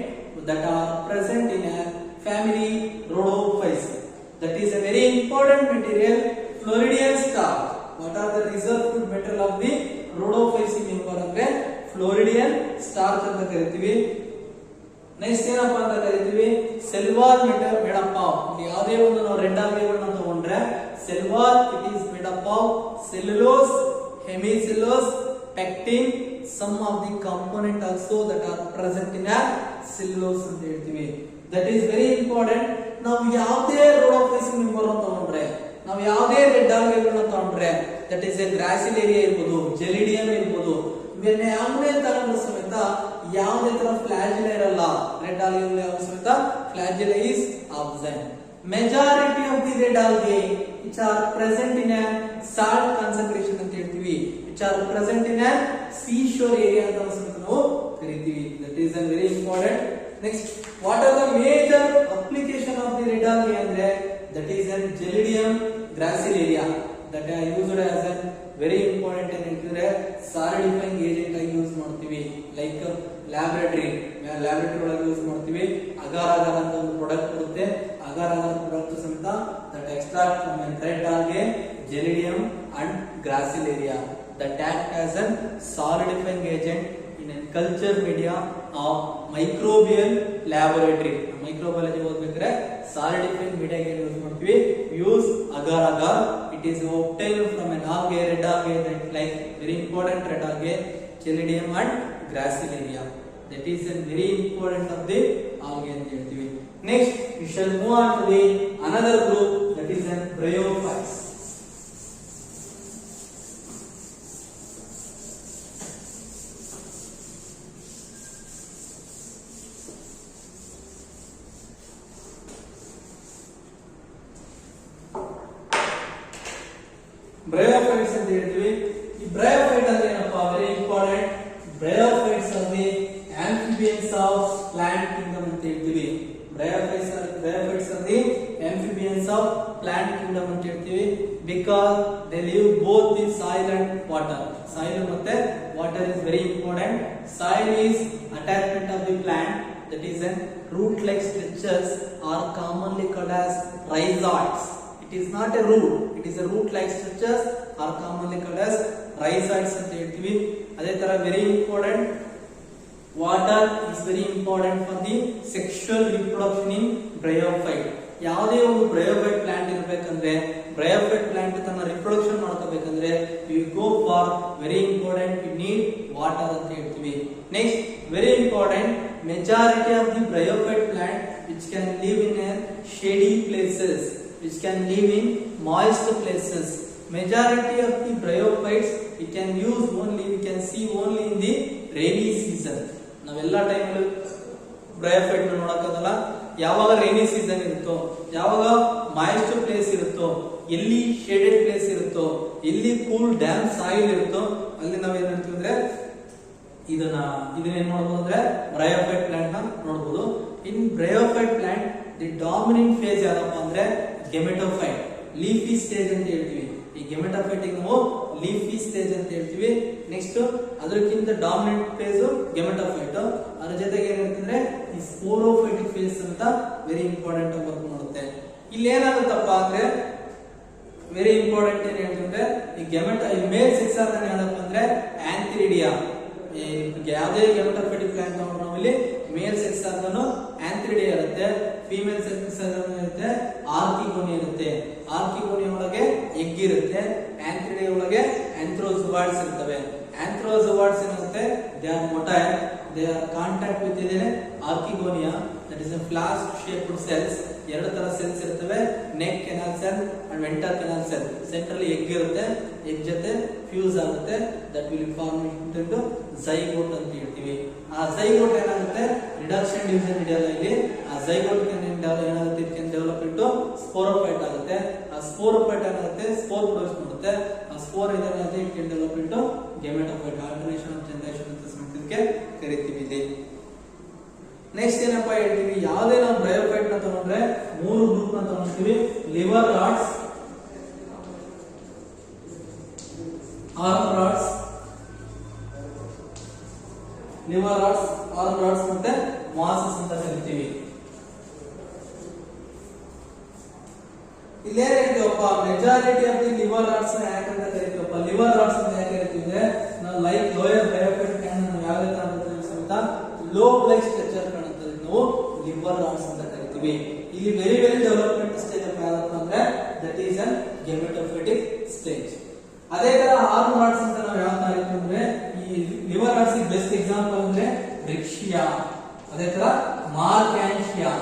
that are present in a family Rhodophyceae. That is a very important material, Floridian starch. What are the reserve food material of the Rhodophyceae member ಅಂದ್ರೆ Floridian starch ಅಂತ ಕರಿತೀವಿ. Next ಏನಪ್ಪಾ ಅಂತ ಕರಿತೀವಿ salwar made up of. ಯಾವುದೇ ಒಂದು ನಾವು red ಆಲ್ಗೆಗಳನ್ನ ತಗೊಂಡ್ರೆ cell wall it is made up of cellulose, hemicellulose, pectin, some of the component also that are present in a cellulose ಅಂತ ಹೇಳ್ತೀವಿ. That is very important. ನಾವು ಯಾವುದೇ Rhodophyceae member ಅನ್ನು ತಗೊಂಡ್ರೆ, ನಾವು ಯಾವುದೇ ರೆಡ್ ಆಲ್ಗೆಗಳನ್ನ ತಗೊಂಡ್ರೆ ದಟ್ ಈಸ್ ಎ ಗ್ರಾಸಿಲೇರಿಯಾ ಇರ್ಬೋದು, ಜೆಲಿಡಿಯಂ ಇರ್ಬೋದು, ಇವೆಲ್ಲ ಯಾವುದೇ ತಗೊಂಡ್ರು ಸಮೇತ ಯಾವುದೇ ತರ ಫ್ಲಾಜಿಲ್ಲಾ ಇರಲ್ಲ. ರೆಡ್ ಆಲ್ಗೆ ಸಮೇತ ಫ್ಲಾಜಿಲ್ಲಾ is absent. Majority of the red algae which are present in a salt concentration ಅಂತ ಹೇಳ್ತೀವಿ, which are present in a seashore area ಅಂತ ನಾವು ಕರಿತೀವಿ. That is a very important. Next, what are the major application of the red algae ಅಂದ್ರೆ that is a Gelidium gracilaria that are used as a very important ಏನ್ ಹೇಳ್ತಿದ್ರೆ ಸಾಲಿಡಿಫೈಯಿಂಗ್ agent ಆಗಿ use ಮಾಡ್ತೀವಿ. Like laboratory ಒಳಗೆ use ಮಾಡ್ತೀವಿ. Agar agar ಅಂತ ಒಂದು product ಬರುತ್ತೆ. ಅಗಾರ್ ಅಗಾರ್ ಪ್ರಾಡಕ್ಟ್ ಸಮೇತ that extract from red algae, Gelidium and gracilaria that act as a solidifying agent in a culture media of microbial laboratory. Microbiology ಓದಬೇಕಾದ್ರೆ solidifying media ಗೆ use ಮಾಡ್ತೀವಿ. Use agar agar. It is obtained from an algae, red algae, that like very important red algae, Gelidium and gracilaria. That is a very important of the algae ಅಂತ ಹೇಳ್ತೀವಿ. Next, we shall move on to the another group that is an bryophytes. Bryophytes ಅಂತ ಹೇಳ್ತೀವಿ. ಈ bryophyte ಅಂದ್ರೆ ಏನಪ್ಪಾ very important. Bryophytes are the amphibians of plant kingdom ಅಂತ ಹೇಳ್ತೀವಿ. Bryophytes are the amphibians of plant kingdom ಅಂತ ಹೇಳ್ತೀವಿ because they live both in soil and water. Soil ಮತ್ತೆ water is very important. Soil is attachment of the plant, that is a root-like structures are commonly called as rhizoids. It is not a root, it is a root-like structures are commonly called as rhizoids ಅಂತ ಹೇಳ್ತೀವಿ. ಅದೇ ತರ very important, water is very important for the sexual reproduction in bryophyte. ಯಾವುದೇ ಒಂದು bryophyte plant ಇರಬೇಕಂದ್ರೆ, bryophyte plant ತನ್ನ reproduction ಮಾಡ್ಕೋಬೇಕಂದ್ರೆ you go for very important, you need water ಅಂತ ಹೇಳ್ತೀವಿ. Next very important, majority of the bryophyte plant which can live in a shady places, which can live in moist places. Majority of the bryophytes we can use only, we can see only in the rainy season. ನಾವೆಲ್ಲ ಟೈಮಲ್ಲಿ bryophyte ನೋಡಕ್ಕಾಗಲ್ಲ. ಯಾವಾಗ rainy season ಇರುತ್ತೋ, ಯಾವಾಗ moist place ಇರುತ್ತೋ, ಎಲ್ಲಿ shaded place ಇರುತ್ತೋ, ಎಲ್ಲಿ cool dam soil ಇರುತ್ತೋ ಅಲ್ಲಿ ನಾವೇನ್ ಹೇಳ್ತೀವಿ ಅಂದ್ರೆ ಇದನ್ನೇನ್ ನೋಡಬಹುದು ಅಂದ್ರೆ ಬ್ರಯೋಫೈಟ್ ಪ್ಲಾಂಟ್ ನ ನೋಡಬಹುದು. In bryophyte plant the dominant phase ಯಾವ್ದಪ್ಪ ಅಂದ್ರೆ ಗೆಮೆಟೋಫೈಟ್, ಲೀಫಿ ಸ್ಟೇಜ್ ಅಂತ ಹೇಳ್ತೀವಿ. ಈ ಗೆಮೆಟೋಫೈಟ್ ನಾವು ಲೀಫಿ ಸ್ಟೇಜ್ ಅಂತ ಹೇಳ್ತೀವಿ. ನೆಕ್ಸ್ಟ್ ಅದಕ್ಕಿಂತ ಡಾಮಿನೆಂಟ್ ಫೇಸ್ ಗೆಮೆಟೋಫೈಟ್, ಅದ್ರ ಜೊತೆಗೆ ಏನಿರ್ತಂದ್ರೆ ಈ ಸ್ಪೋರೋಫೈಟಿಕ್ ಫೇಸ್ ಅಂತ ವೆರಿ ಇಂಪಾರ್ಟೆಂಟ್ ಆಗಿ ವರ್ಕ್ ಮಾಡುತ್ತೆ. ಇಲ್ಲಿ ಏನಾಗುತ್ತಪ್ಪ ಅಂದ್ರೆ ವೆರಿ ಇಂಪಾರ್ಟೆಂಟ್ ಏನ್ ಹೇಳ್ತಂದ್ರೆ ಈ ಮೇಲ್ ಸೆಕ್ಸ್ ಆರ್ಗನ್ ಏನಪ್ಪ ಅಂದ್ರೆ ಆಂಥಿರಿಡಿಯಾ. ಯಾವುದೇ ಗೆಮೆಟೋಫೈಟಿಕ್ ಪ್ಲಾಂಟ್ ತಗೊಂಡ್ರೆ ನಾವಿಲ್ಲಿ ಮೇಲ್ ಸೆಕ್ಸ್ ಆರ್ಗನ್ ಆಂಥಿರಿಡಿಯಾ ಇರುತ್ತೆ, ಫೀಮೇಲ್ ಸೆಕ್ಸ್ ಆರ್ಗನ್ ಇರುತ್ತೆ, ಆರ್ಕಿಗೋನಿ ಇರುತ್ತೆ. ಆರ್ಕಿಗೋನಿ ಒಳಗೆ ಎಗ್ ಇರುತ್ತೆ, ಆಂಥಿರಿಡಿಯಾ ಒಳಗೆ ಆಂಥ್ರೋಜುವಾಡ್ಸ್ ಇರ್ತವೆ. ಆಂಥ್ರೋಜುವಾಡ್ಸ್ ಏನಾಗುತ್ತೆ, they are motile, they are contact with archegonia, that is a flask shaped cells. ಎರಡು ತರ ಸೆಲ್ಸ್ ಇರ್ತವೆ, neck canal cell and venter canal cell. Centrally egg ಇರುತ್ತೆ, ಎಗ್ ಜೊತೆ ಫ್ಯೂಸ್ ಆಗುತ್ತೆ, that will form into zygote ಅಂತ ಹೇಳ್ತೀವಿ. ಆ zygote ಏನಾಗುತ್ತೆ, ರಿಡಕ್ಷನ್ ಡಿವಿಷನ್ ನಡೆಯಲ್ಲ ಇಲ್ಲಿ. ಆ ಝೈಗೋಟ್ ಏನಾಗುತ್ತೆ, it can develop into sporophyte ಆಗುತ್ತೆ. ಆ ಸ್ಪೋರೋಫೈಟ್ ಏನಾಗುತ್ತೆ, ಸ್ಪೋರ್ ಪ್ರೊಡ್ಯೂಸ್ ಮಾಡುತ್ತೆ. ಆ ಸ್ಪೋರ್ ಏನಾಗುತ್ತೆ, it can develop into gametophyte. Alternation of generation ಅಂತ ಕರಿತೀವಿ ಇಲ್ಲಿ. ನೆಕ್ಸ್ಟ್ ಏನಪ್ಪಾ ಹೇಳ್ತೀವಿ, ಯಾವುದೇ ನಾವು ಬ್ರಯೋಫೈಟ್ ನ ತಗೊಂಡ್ರೆ 3 ಗ್ರೂಪ್ ನ ತಗೊಂಡ್ತೀವಿ. Liverworts, hornworts, liverworts, hornworts ಮತ್ತೆ ಮಾಸಸ್ ಅಂತ ಕರಿತೀವಿ. ಇಲ್ಲೇ ಹೇಳ್ತೀವಪ್ಪ majority of the liverworts ನ ಯಾಕಂತ ಕರಿತೀವಪ್ಪ. ಲಿವರ್ ರಾಡ್ಸ್ ಅಂತ ಯಾಕೆ ಕರಿತೀವಿ, ನಾವು ಲೈಕ್ ಲೋಯರ್ ಬ್ರಯೋಫೈಟ್ ಪ್ಲಾಂಟ್ ನಾವು ಯಾವ ಕಾರಣಕ್ಕೆ ಲೋ ಬ್ಲಡ್ ಸ್ಟ್ರಕ್ಚರ್ ಕಾಣುತ್ತೆ, ನಾವು ಲಿವರ್ ರಾಡ್ಸ್ ಅಂತ ಕರಿತೀವಿ. ಇಲ್ಲಿ ವೆರಿ ವೆಲ್ ಡೆವಲಪ್ಮೆಂಟ್ ಸ್ಟೇಜ್ ಯಾವ್ದಪ್ಪ ಅಂದ್ರೆ that is an gametophytic stage. ಅದೇ ತರ ಆರ್ಮ್ ರಾಡ್ಸ್ ಅಂತ ನಾವು ಯಾವ ತರ ಅಂದ್ರೆ ಈ ಲಿವರ್ ರಾಡ್ಸ್ ಬೆಸ್ಟ್ ಎಕ್ಸಾಂಪಲ್ ಅಂದ್ರೆ ರಿಕ್ಷಿಯಾ, ಅದೇ ತರ ಮಾರ್ಕ್ಯಾನ್ಶಿಯಾ.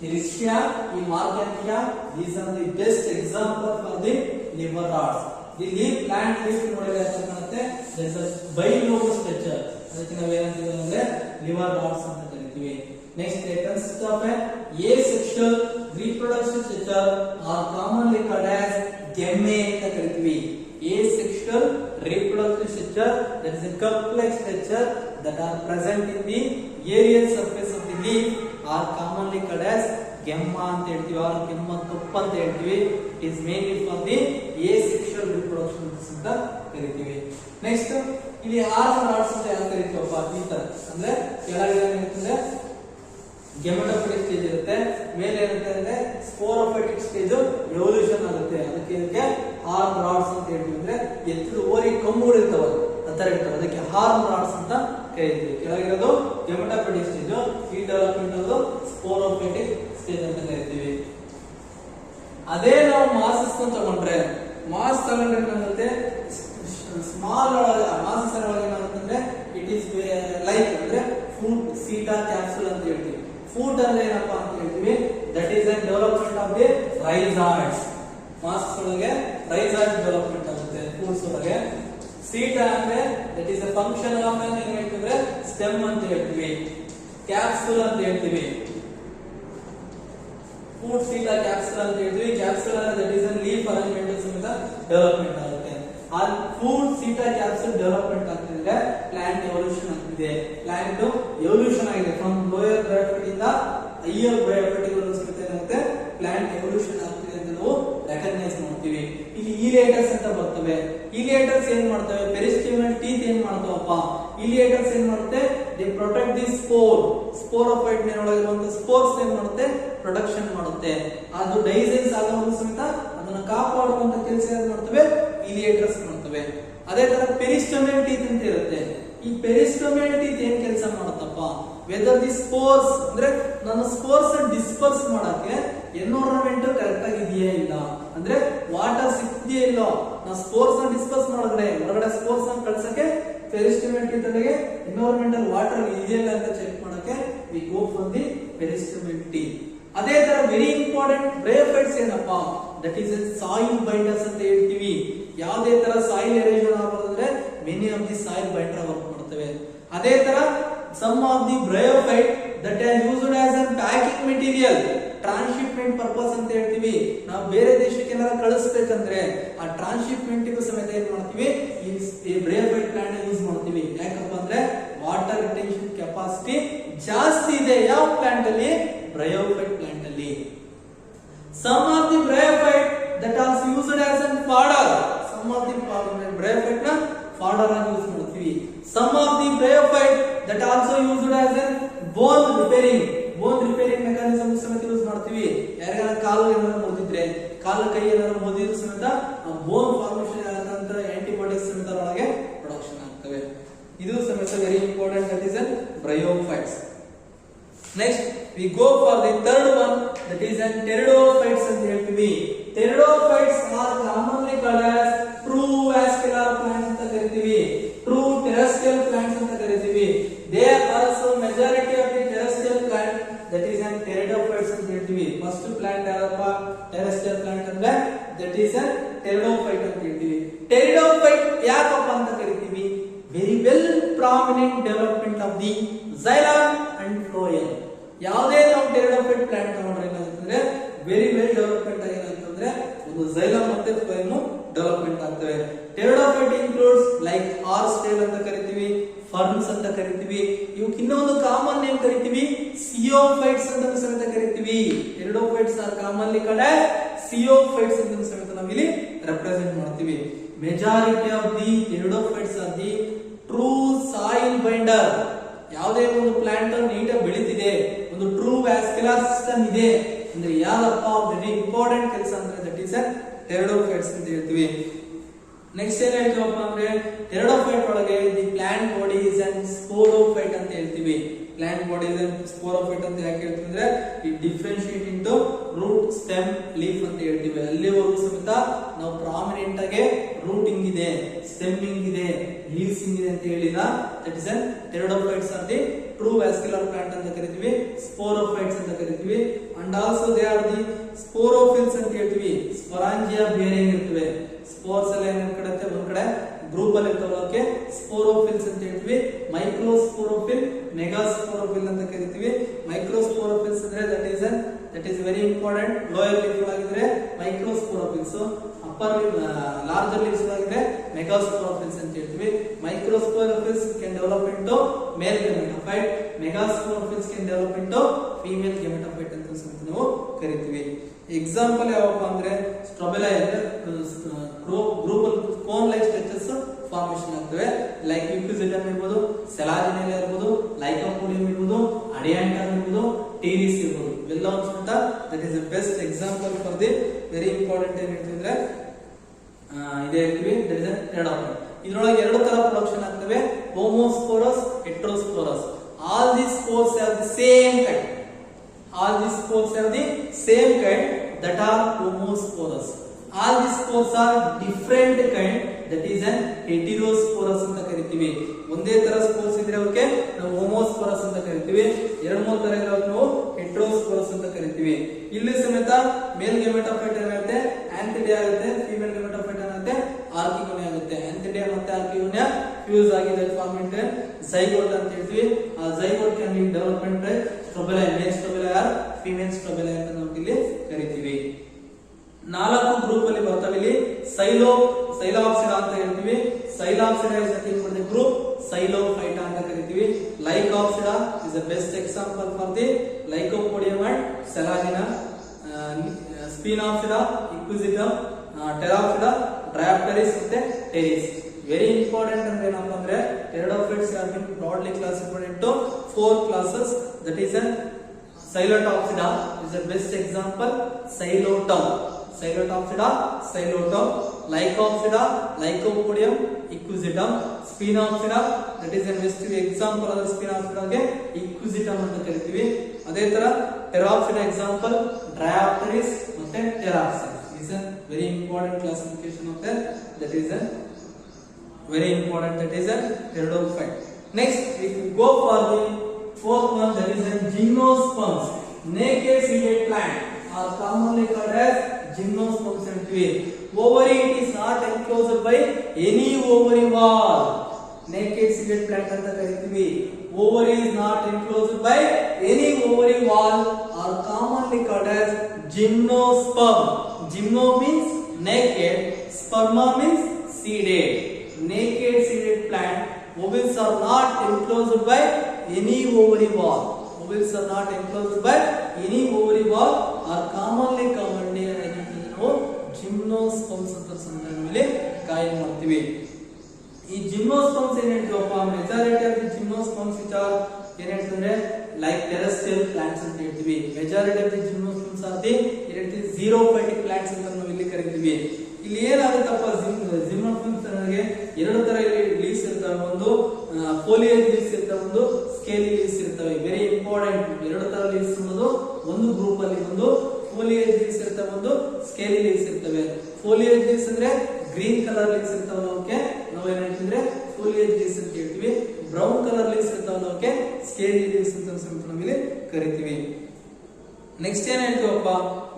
ಈ ರಿಕ್ಷಿಯಾ, ಈ ಮಾರ್ಕ್ಯಾನ್ಶಿಯಾ, these are the best example for the liver rods. ಇಲ್ಲಿ ಪ್ಲಾಂಟ್ ಲೀಫ್ ನೋಡಿದ್ರೆ ಕಾಣುತ್ತೆ, there is a bilobed structure, ಅದಕ್ಕೆ ನಾವು ಏನಂತೀವಿ ಅಂದ್ರೆ ಲಿವರ್ ರಾಡ್ಸ್ ಅಂತ ಕರಿತೀವಿ. Next they consist of a asexual reproduction structure or commonly called as gemme ಅಂತ ಕರಿತೀವಿ. Asexual reproductive structure, that is a cup-like structure that are present in the aerial surface of the leaf are commonly called as gemma ಅಂತ ಹೇಳ್ತೀವಿ, or gemma cup ಅಂತ ಹೇಳ್ತೀವಿ. It is mainly for the asexual reproduction ಅಂತ ಕರಿತೀವಿ. Next ಇಲ್ಲಿ arm rods ಅಂತ ಯಾವ ಕರಿತೀವಪ್ಪ, ಈ ತರ ಅಂದ್ರೆ ಕೆಳಗೆ ಏನಿರ್ತದೆ ಗೆಮೆಟೋಫೈಟಿಕ್ ಸ್ಟೇಜ್ ಇರುತ್ತೆ, ಮೇಲೆ ಏನಿರುತ್ತೆ ಅಂದ್ರೆ ಸ್ಪೋರೋಫೈಟಿಕ್ ಸ್ಟೇಜ್ ಎವಲ್ಯೂಷನ್ ಆಗುತ್ತೆ. ಅದಕ್ಕೆ ಇದಕ್ಕೆ ಆರ್ಮ್ ರಾಡ್ಸ್ ಅಂತ ಹೇಳ್ತೀವಿ. ಅಂದ್ರೆ ಎತ್ತದ ಓರಿ ಕೊಂಬುಗಳು ಇರ್ತಾವ ಆತರ ಇರ್ತವೆ, ಅದಕ್ಕೆ ಆರ್ಮ್ ರಾಡ್ಸ್ ಅಂತ ಕರಿತೀವಿ. ಕೆಳಗಿರೋದು ಗೆಮೆಟೋಫೈಟಿಕ್ ಸ್ಟೇಜ್, ಈ ಡೆವಲಪ್ಮೆಂಟ್ ಅದು ಸ್ಪೋರೋಫೈಟಿಕ್ ಸ್ಟೇಜ್ ಅಂತ ಕರಿತೀವಿ. ಅದೇ ನಾವು ಮಾಸಸ್ ತಗೊಂಡ್ರೆ ಏನಾಗುತ್ತೆ, ಸ್ಮಾಲ್ ಮಾಸಸ್ ಏನಾಗುತ್ತೆ ಅಂದ್ರೆ ಇಟ್ ಈಸ್ ಲೈಕ್ ಅಂದ್ರೆ ಫುಡ್ ಸೀಟಾ ಕ್ಯಾಪ್ಸುಲ್ ಅಂತ ಹೇಳ್ತೀವಿ. ಫುಡ್ ಅಂದ್ರೆ ಏನಪ್ಪಾ ಅಂತ ಹೇಳ್ತೀವಿ, that is a development of the rhizoids. Mosses ಒಳಗೆ ರೈಸಾಯ್ಡ್ ಡೆವಲಪ್ಮೆಂಟ್ ಆಗುತ್ತೆ ಫುಡ್ಸ್ ಒಳಗೆ. ಸೀಟಾ ಅಂದ್ರೆ that is a function of ಏನ್ ಹೇಳ್ತೀವಿ, ಸ್ಟೆಮ್ ಅಂತ ಹೇಳ್ತೀವಿ. ಕ್ಯಾಪ್ಸುಲ್ ಅಂತ ಹೇಳ್ತೀವಿ, ಫುಡ್ ಸೀಟಾ ಕ್ಯಾಪ್ಸುಲ್ ಅಂತ ಹೇಳ್ತೀವಿ. ಕ್ಯಾಪ್ಸುಲ್ ಅಂದ್ರೆ that is a leaf arrangement ಸಮೇತ ಡೆವಲಪ್ಮೆಂಟ್ ಆಗುತ್ತೆ. ಆ ಫುಡ್ ಸೀಟಾ ಕ್ಯಾಪ್ಸುಲ್ ಡೆವಲಪ್ಮೆಂಟ್ ಆಗ್ತಿದ್ರೆ ಪ್ಲಾಂಟ್ ಎವಲ್ಯೂಷನ್ ಆಗ್ತಿದೆ. ಪ್ಲಾಂಟ್ ಎವಲ್ಯೂಷನ್ ಆಗಿದೆ ಫ್ರಮ್ ಲೋಯರ್ ಬ್ರಯೋಫೈಟ್ ಇಂದ ಹೈಯರ್ ಬ್ರಯೋಫೈಟಿಕ್ ಸಮೇತ ಏನಾಗುತ್ತೆ, ಪ್ಲಾಂಟ್ ಎವಲ್ಯೂಷನ್ ಆಗ್ತಿದೆ ಅಂತ ನಾವು ರೆಕಗ್ನೈಸ್ ಮಾಡ್ತೀವಿ. ಇಲ್ಲಿ ಇಲಿಯೇಟರ್ಸ್ ಅಂತ ಬರ್ತವೆ. ಇಲಿಯೇಟರ್ಸ್ ಏನ್ ಮಾಡ್ತವೆ, ಪೆರಿಸ್ಟಿಮಲ್ ಟೀತ್ ಏನ್ ಮಾಡ್ತಾವಪ್ಪ, ಇಲಿಯೇಟರ್ಸ್ ಏನ್ ಮಾಡುತ್ತೆ, they protect the spore. Sporophyte ಒಳಗಿರುವಂತಹ ಸ್ಪೋರ್ಸ್ ಏನ್ ಮಾಡುತ್ತೆ, ಪ್ರೊಡಕ್ಷನ್ ಮಾಡುತ್ತೆ. ಅದು ಡೈಸೈಸ್ ಆಗೋದು ಸಮೇತ ಅದನ್ನ ಕಾಪಾಡುವಂತ ಕೆಲಸ ಏನ್ ಮಾಡ್ತವೆ, ಇಲಿಯೇಟರ್ಸ್ ಮಾಡ್ತವೆ. ಅದೇ ತರ ಪೆರಿಸ್ಟೋಮಿಯಲ್ ಟೀತ್ ಅಂತ ಇರುತ್ತೆ. ಈ ಪೆರಿಸ್ಟೋಮಿಯಲ್ ಟೀತ್ ಏನ್ ಕೆಲಸ ಮಾಡುತ್ತಪ್ಪ, ವೆದರ್ ದಿ ಸ್ಪೋರ್ಸ್ ಅಂದ್ರೆ ನನ್ನ ಸ್ಪೋರ್ಸ್ ಡಿಸ್ಪರ್ಸ್ ಮಾಡಕ್ಕೆ ಎನ್ವಿರಾನ್ಮೆಂಟ್ ಕರೆಕ್ಟ್ ಆಗಿದೆಯೇ ಇಲ್ಲ, ಅಂದ್ರೆ ವಾಟರ್ ಸಿಕ್ತಿಯೇ ಇಲ್ಲ. ನಾವು ಸ್ಪೋರ್ಸ್ ನ ಡಿಸ್ಪರ್ಸ್ ಮಾಡಿದ್ರೆ ಹೊರಗಡೆ ಸ್ಪೋರ್ಸ್ ನ ಕಳ್ಸಕ್ಕೆ ಪೆರಿಸ್ಟಮೆಂಟ್ ಜೊತೆಗೆ ಎನ್ವಿರಾನ್ಮೆಂಟಲ್ ವಾಟರ್ ಇದೆಯಲ್ಲ ಅಂತ ಚೆಕ್ ಮಾಡಕ್ಕೆ we go for the peristome teeth. ಅದೇ ತರ ವೆರಿ ಇಂಪಾರ್ಟೆಂಟ್ ಬ್ರಯೋಫೈಟ್ಸ್ ಏನಪ್ಪಾ, ದಟ್ ಈಸ್ ಸಾಯಿಲ್ ಬೈಂಡರ್ಸ್ ಅಂತ ಹೇಳ್ತೀವಿ. ಯಾವುದೇ ತರ ಸಾಯಿಲ್ ಎರೋಷನ್ ಆಗೋದಂದ್ರೆ many of the soil binder work ಮಾಡ್ತವೆ. ಅದೇ ತರ some of the bryophyte that are used as a packing material, transhipment purpose ಅಂತ ಹೇಳ್ತೀವಿ. ನಾವು ಬೇರೆ ದೇಶಕ್ಕೆ ಏನಾದ್ರು ಕಳಿಸ್ಬೇಕಂದ್ರೆ ಆ ಟ್ರಾನ್ಸ್ಶಿಪ್ಮೆಂಟ್ ಸಮೇತ ಏನ್ ಮಾಡ್ತೀವಿ, ಈ ಬ್ರಯೋಫೈಟ್ ಪ್ಲಾಂಟ್ ಯೂಸ್ ಮಾಡ್ತೀವಿ. ಯಾಕಪ್ಪ ಅಂದ್ರೆ ವಾಟರ್ ರಿಟೆನ್ಷನ್ ಕೆಪಾಸಿಟಿ ಜಾಸ್ತಿ ಇದೆ ಯಾವ ಪ್ಲಾಂಟ್ ಅಲ್ಲಿ, ಬ್ರಯೋಫೈಟ್ ಪ್ಲಾಂಟ್ ಅಲ್ಲಿ. Some of the bryophyte that also used as a fodder, some of the bryophyte ನ ಫಾಡರ್ ಆಗಿ ಯೂಸ್ ಮಾಡ್ತೀವಿ. Some of the bryophyte that also used as a bone repairing, bone repairing mechanism ಸಮೇತ ಯೂಸ್ ಮಾಡ್ತೀವಿ. ಯಾರಿಗಾರ ಕಾಲು ಏನಾದ್ರು ಮುರಿದಿದ್ರೆ, ಕಾಲು ಕೈ ಏನಾದ್ರು ಮುರಿದಿದ್ರು ಸಮೇತ ಬೋನ್ ಫಾರ್ಮೇಷನ್ ಆದಂತ ಆಂಟಿಬಾಡೀಸ್ ಸಮೇತ ಒಳಗೆ ಪ್ರೊಡಕ್ಷನ್ ಆಗ್ತವೆ. ಇದು ಸಮೇತ very important, that is bryophytes. Next we go for the third one, that is pteridophytes ಅಂತ ಹೇಳ್ತೀವಿ. Pteridophytes R commonly called as true vascular plants ಅಂತ ಕರಿತೀವಿ, ಟ್ರೂ ಟೆರೆಸ್ಟ್ರಿಯಲ್ ಪ್ಲಾಂಟ್ಸ್ ಅಂತ ಕರಿತೀವಿ. They are also majority of the terrestrial plant that is pteridophytes ಅಂತ ಹೇಳ್ತೀವಿ. First plant ಯಾರಪ್ಪ terrestrial plant ಅಂದ್ರೆ ದಟ್ ಈಸ್ ಟೆರಿಡೋಫೈಟ್ ಅಂತ ಹೇಳ್ತೀವಿ. ಟೆರಿಡೋಫೈಟ್ ಯಾಕಪ್ಪ ಅಂತ ಕರಿತೀವಿ, very well prominent development of the xylem and phloem. ಯಾವುದೇ ನಾವು ಟೆರಿಡೋಫೈಟ್ ಪ್ಲಾಂಟ್ ತಗೊಂಡ್ರೆ ಏನಾಗುತ್ತೆ, ವೆರಿ ವೆಲ್ ಡೆವಲಪ್ಮೆಂಟ್ ಆಗಿರೋದಂದ್ರೆ ಒಂದು xylem ಮತ್ತೆ phloem ಡೆವಲಪ್ಮೆಂಟ್ ಆಗ್ತವೆ. Pteridophyte includes like horse tail ಅಂತ ಕರಿತೀವಿ, ಫರ್ನ್ಸ್ ಅಂತ ಕರಿತೀವಿ. ಇವಕ್ಕೆ ಇನ್ನೊಂದು ಕಾಮನ್ ನೇಮ್ ಕರಿತೀವಿ ಸಿಯೋಫೈಟ್ಸ್ ಅಂತ ಸಮೇತ ಕರಿತೀವಿ. ಟೆರಿಡೋಫೈಟ್ಸ್ ಆರ್ ಕಾಮನ್ಲಿ ಕಾಲ್ಡ್ ಸಿಯೋಫೈಟ್ಸ್ ಅಂತ ಸಮೇತ ನಾವು ಇಲ್ಲಿ ರೆಪ್ರೆಸೆಂಟ್ ಮಾಡ್ತೀವಿ. Majority of the pteridophytes are the true soil binder. ಯಾವುದೇ ಒಂದು ಪ್ಲಾಂಟ್ ನೀಟಾಗಿ ಬೆಳೀತಿದೆ, ಒಂದು ಟ್ರೂ ವ್ಯಾಸ್ಕ್ಯುಲರ್ ಸಿಸ್ಟಮ್ ಇದೆ ಅಂದ್ರೆ ಯಾವ್ದಪ್ಪ ವೆರಿ ಇಂಪಾರ್ಟೆಂಟ್ ಕೆಲಸ ಅಂದ್ರೆ ದಟ್ ಈಸ್ ಟೆರಿಡೋಫೈಟ್ಸ್ ಅಂತ ಹೇಳ್ತೀವಿ. ನೆಕ್ಸ್ಟ್ ಏನ್ ಹೇಳ್ತೀವಪ್ಪ ಅಂದ್ರೆ ಟೆರಿಡೋಫೈಟ್ ಒಳಗೆ the plant body is and sporophyte ಅಂತ ಹೇಳ್ತೀವಿ. Plant body is and sporophyte ಅಂತ ಯಾಕೆ ಹೇಳ್ತೀವಿ ಅಂದ್ರೆ ಈ differentiate into root, stem, leaf ಅಂತ ಹೇಳ್ತೀವಿ. ಅಲ್ಲಿವರೆಗೂ ಸಮೇತ ನಾವು ಪ್ರಾಮಿನೆಂಟ್ ಆಗಿ ರೂಟ್ ಹಿಂಗಿದೆ, ಸ್ಟೆಮ್ ಹಿಂಗಿದೆ, ಲೀವ್ಸ್ ಹಿಂಗಿದೆ ಅಂತ ಹೇಳಿಲ್ಲ. That is an pteridophytes are the true vascular plant ಅಂತ ಕರಿತೀವಿ, ಸ್ಪೋರೋಫೈಟ್ಸ್ ಅಂತ ಕರಿತೀವಿ. And also they are the sporophylls ಅಂತ ಹೇಳ್ತೀವಿ. ಸ್ಪೊರಾಂಜಿಯಾ ಬೇರಿಂಗ್ ಇರ್ತವೆ, ಸ್ಪೋರ್ಸ್ ಎಲ್ಲ ಏನ್ ಕಡೆ ಒಂದ್ ಕಡೆ ಗ್ರೂಪ್ ಅಲ್ಲಿ ಇರ್ತವಕ್ಕೆ ಸ್ಪೋರೋಫಿಲ್ಸ್ ಅಂತ ಹೇಳ್ತೀವಿ. ಮೈಕ್ರೋಸ್ಪೋರೋಫಿಲ್, ಮೆಗಾಸ್ಪೋರೋಫಿಲ್ ಅಂತ ಕರಿತೀವಿ. ಮೈಕ್ರೋಸ್ಪೋರೋಫಿಲ್ಸ್ ಅಂದ್ರೆ that is very important. Lower leaf ಆಗಿದ್ರೆ ಮೈಕ್ರೋಸ್ಪೋರೋಫಿಲ್ಸ್, ಅಪ್ಪರ್ ಲಾರ್ಜರ್ ಲೀವ್ಸ್ ಆಗಿದ್ರೆ ಮೆಗಾಸ್ಪೋರೋಫಿಲ್ಸ್ ಅಂತ ಹೇಳ್ತೀವಿ. Microsporophylls can develop into male gametophyte, megasporophylls can develop into female gametophyte ಅಂತ ನಾವು ಕರಿತೀವಿ. ಎಕ್ಸಾಂಪಲ್ ಯಾವಪ್ಪ ಅಂದ್ರೆ ಸ್ಟ್ರೊಬೆಲಾ ಅಂದ್ರೆ group cone like structures formation ಆಗ್ತವೆ. ಲೈಕ್ ಯುಕ್ಯುಸಿಟಮ್ ಇರ್ಬೋದು, ಸೆಲಾಜಿನೆಲ್ಲಾ ಇರ್ಬೋದು, ಲೈಕೋಪೋಡಿಯಂ ಇರ್ಬೋದು, ಅಡಿಯಾಂಟಮ್ ಇರ್ಬೋದು, ಟೀರಿಸ್ ಇರ್ಬೋದು. ಇವೆಲ್ಲ ಒಂದು that is the best example for the very important ಏನ್ ಹೇಳ್ತಿದ್ರೆ ಇದೇ ಹೇಳ್ತೀವಿ ದಟ್ ಇಸ್ ಟೆರಿಡೋಫೈಟ್. ಇದರೊಳಗೆ ಎರಡು ತರ ಪ್ರೊಡಕ್ಷನ್ ಆಗ್ತವೆ, homosporous, heterosporous. All the spores have the same kind. All these spores have the same kind that are homosporous. All these spores are different kind that is an heterosporous ಅಂತ ಕರಿತೀವಿ. ಒಂದೇ ತರ spores ಇದ್ರೆ ಅವಕ್ಕೆ ನಾವು homosporous ಅಂತ ಕರಿತೀವಿ. ಎರಡು ಮೂರು ತರ ಇರೋಕೆ ನಾವು ಹೆಟೆರೋಸ್ಪೋರಸ್ ಅಂತ ಕರಿತೀವಿ. ಇಲ್ಲಿ ಸಮೇತ ಮೇಲ್ ಗೆಮೆಟೋಫೈಟ್ ಏನಾಗುತ್ತೆ ಆಂಥಿಡಿಯಾ ಆಗುತ್ತೆ, ಫೀಮೇಲ್ ಗೆಮೆಟೋಫೈಟ್ ಏನಾಗುತ್ತೆ ಆರ್ಕಿಗೋನಿಯಾ ಆಗುತ್ತೆ. ಆಂಥಿಡಿಯಾ ಮತ್ತೆ ಆರ್ಕಿಗೋನಿಯಾ ಫ್ಯೂಸ್ ಆಗಿದೆ ಫಾರ್ಮ್ ಇಂಟು ಝೈಗೋಟ್ ಅಂತ ಹೇಳ್ತೀವಿ. ಆ zygote can be development by strobila, male strobila or female strobila ಅಂತ ನಾವು ಇಲ್ಲಿ ಕರಿತೀವಿ. ನಾಲ್ಕು ಗ್ರೂಪ್ ಅಲ್ಲಿ ಬರ್ತವೆ. ಇಲ್ಲಿ ಸೈಲೋಪ್ಸಿಡಾ ಅಂತ ಹೇಳ್ತೀವಿ. Psilopsida is nothing but the group psilophyta ಅಂತ ಕರಿತೀವಿ. Lycopsida is the best example for the lycopodium and selaginella. Sphenopsida, equisetum, pteropsida, dryopteris ಮತ್ತೆ ಟೆರಿಸ್. ವೆರಿ ಇಂಪಾರ್ಟೆಂಟ್ ಅಂದ್ರೆ ಏನಪ್ಪಾ ಅಂದ್ರೆ pteridophytes have been broadly classified into 4 classes. That is Silotopsida is the best example. Silotum, Silotopsida, Silotum, Lycopsida, Lycopodium, equisetum. Sphenopsida that is next example ಆದ ಸ್ಪಿನಾಪ್ಸಿಡಾಗೆ ಇಕ್ವಿಸಿಟಮ್ ಅಂತ ಕರಿತೀವಿ. ಅದೇ ತರ ಟೆರಾಪ್ಸಿಡಾ ಎಕ್ಸಾಂಪಲ್ ಡ್ರಯಾಪ್ಟರಿಸ್ ಮತ್ತೆ pteropsis. Is a very important classification of that is a very important, that is a pteridophyte. Next we go for the fourth one, that is a gymnosperms. Naked seeded plant are commonly called as gymnosperms and twig. Ovary it is not enclosed by any ovary wall. Naked seeded plant anta karitivi. Ovary is not enclosed by any ovary wall are commonly called as gymnosperm. Gymno means naked, sperma means seeded. Naked seeded plant, ovules are not enclosed by any ovary wall. Ovules are not enclosed by any ovary wall are commonly ನಾವು gymnosperms ಅಂತ ಸಂದರ್ಭದಲ್ಲಿ ಕಾಯಿಲೆ ಮಾಡ್ತೀವಿ. ಈ gymnosperms ಏನ್ ಹೇಳ್ತೀವಪ್ಪ, majority of the gymnosperms which are ಏನ್ ಹೇಳ್ತಂದ್ರೆ ಲೈಕ್ ಟೆರೆಸ್ಟ್ರಿಯಲ್ ಪ್ಲಾಂಟ್ಸ್ ಅಂತ ಹೇಳ್ತೀವಿ. Majority of the gymnosperms are the ಏನ್ ಹೇಳ್ತೀವಿ ಝೀರೋಫೈಟಿಕ್ ಪ್ಲಾಂಟ್ಸ್ ಅಂತ ನಾವು ಇಲ್ಲಿ ಕರಿತೀವಿ. ಇಲ್ಲಿ ಏನಾಗುತ್ತಪ್ಪ, ಜಿಮ್ನೋಸ್ಪರ್ಮ್ಸ್ ಗೆ ಎರಡು ತರ ಲೀವ್ಸ್ ಇರ್ತವೆ. ಒಂದು ಫೋಲಿಯೇಜ್ ಲೀವ್ಸ್ ಇರ್ತವೆ, ಒಂದು ಸ್ಕೇಲಿ ಲೀವ್ಸ್ ಇರ್ತವೆ. ವೆರಿ ಇಂಪಾರ್ಟೆಂಟ್, ಎರಡು ತರ ಲೀವ್ಸ್ ಅನ್ನೋದು ಒಂದು ಗ್ರೂಪ್ ಅಲ್ಲಿ ಒಂದು ಫೋಲಿಯೇಜ್ ಲೀವ್ಸ್ ಇರ್ತವೆ, ಒಂದು ಸ್ಕೇಲಿ ಲೀವ್ಸ್ ಇರ್ತವೆ. ಫೋಲಿಯೇಜ್ ಲೀವ್ಸ್ ಅಂದ್ರೆ ಗ್ರೀನ್ ಕಲರ್ ಲೀವ್ಸ್ ಇರ್ತಾವೆ, ಅವಕ್ಕೆ ನಾವು ಏನ್ ಹೇಳ್ತಿದ್ರೆ ಫೋಲಿಯೇಜ್ ಲೀವ್ಸ್ ಅಂತ ಹೇಳ್ತೀವಿ. ಬ್ರೌನ್ ಕಲರ್ ಲೀವ್ಸ್ ಇರ್ತಾವೆ, ಅವಕ್ಕೆ ಸ್ಕೇಲಿ ಲೀವ್ಸ್ ಅಂತ ನಾವಿಲ್ಲಿ ಕರಿತೀವಿ. ನೆಕ್ಸ್ಟ್ ಏನ್ ಹೇಳ್ತೀವಪ್ಪ,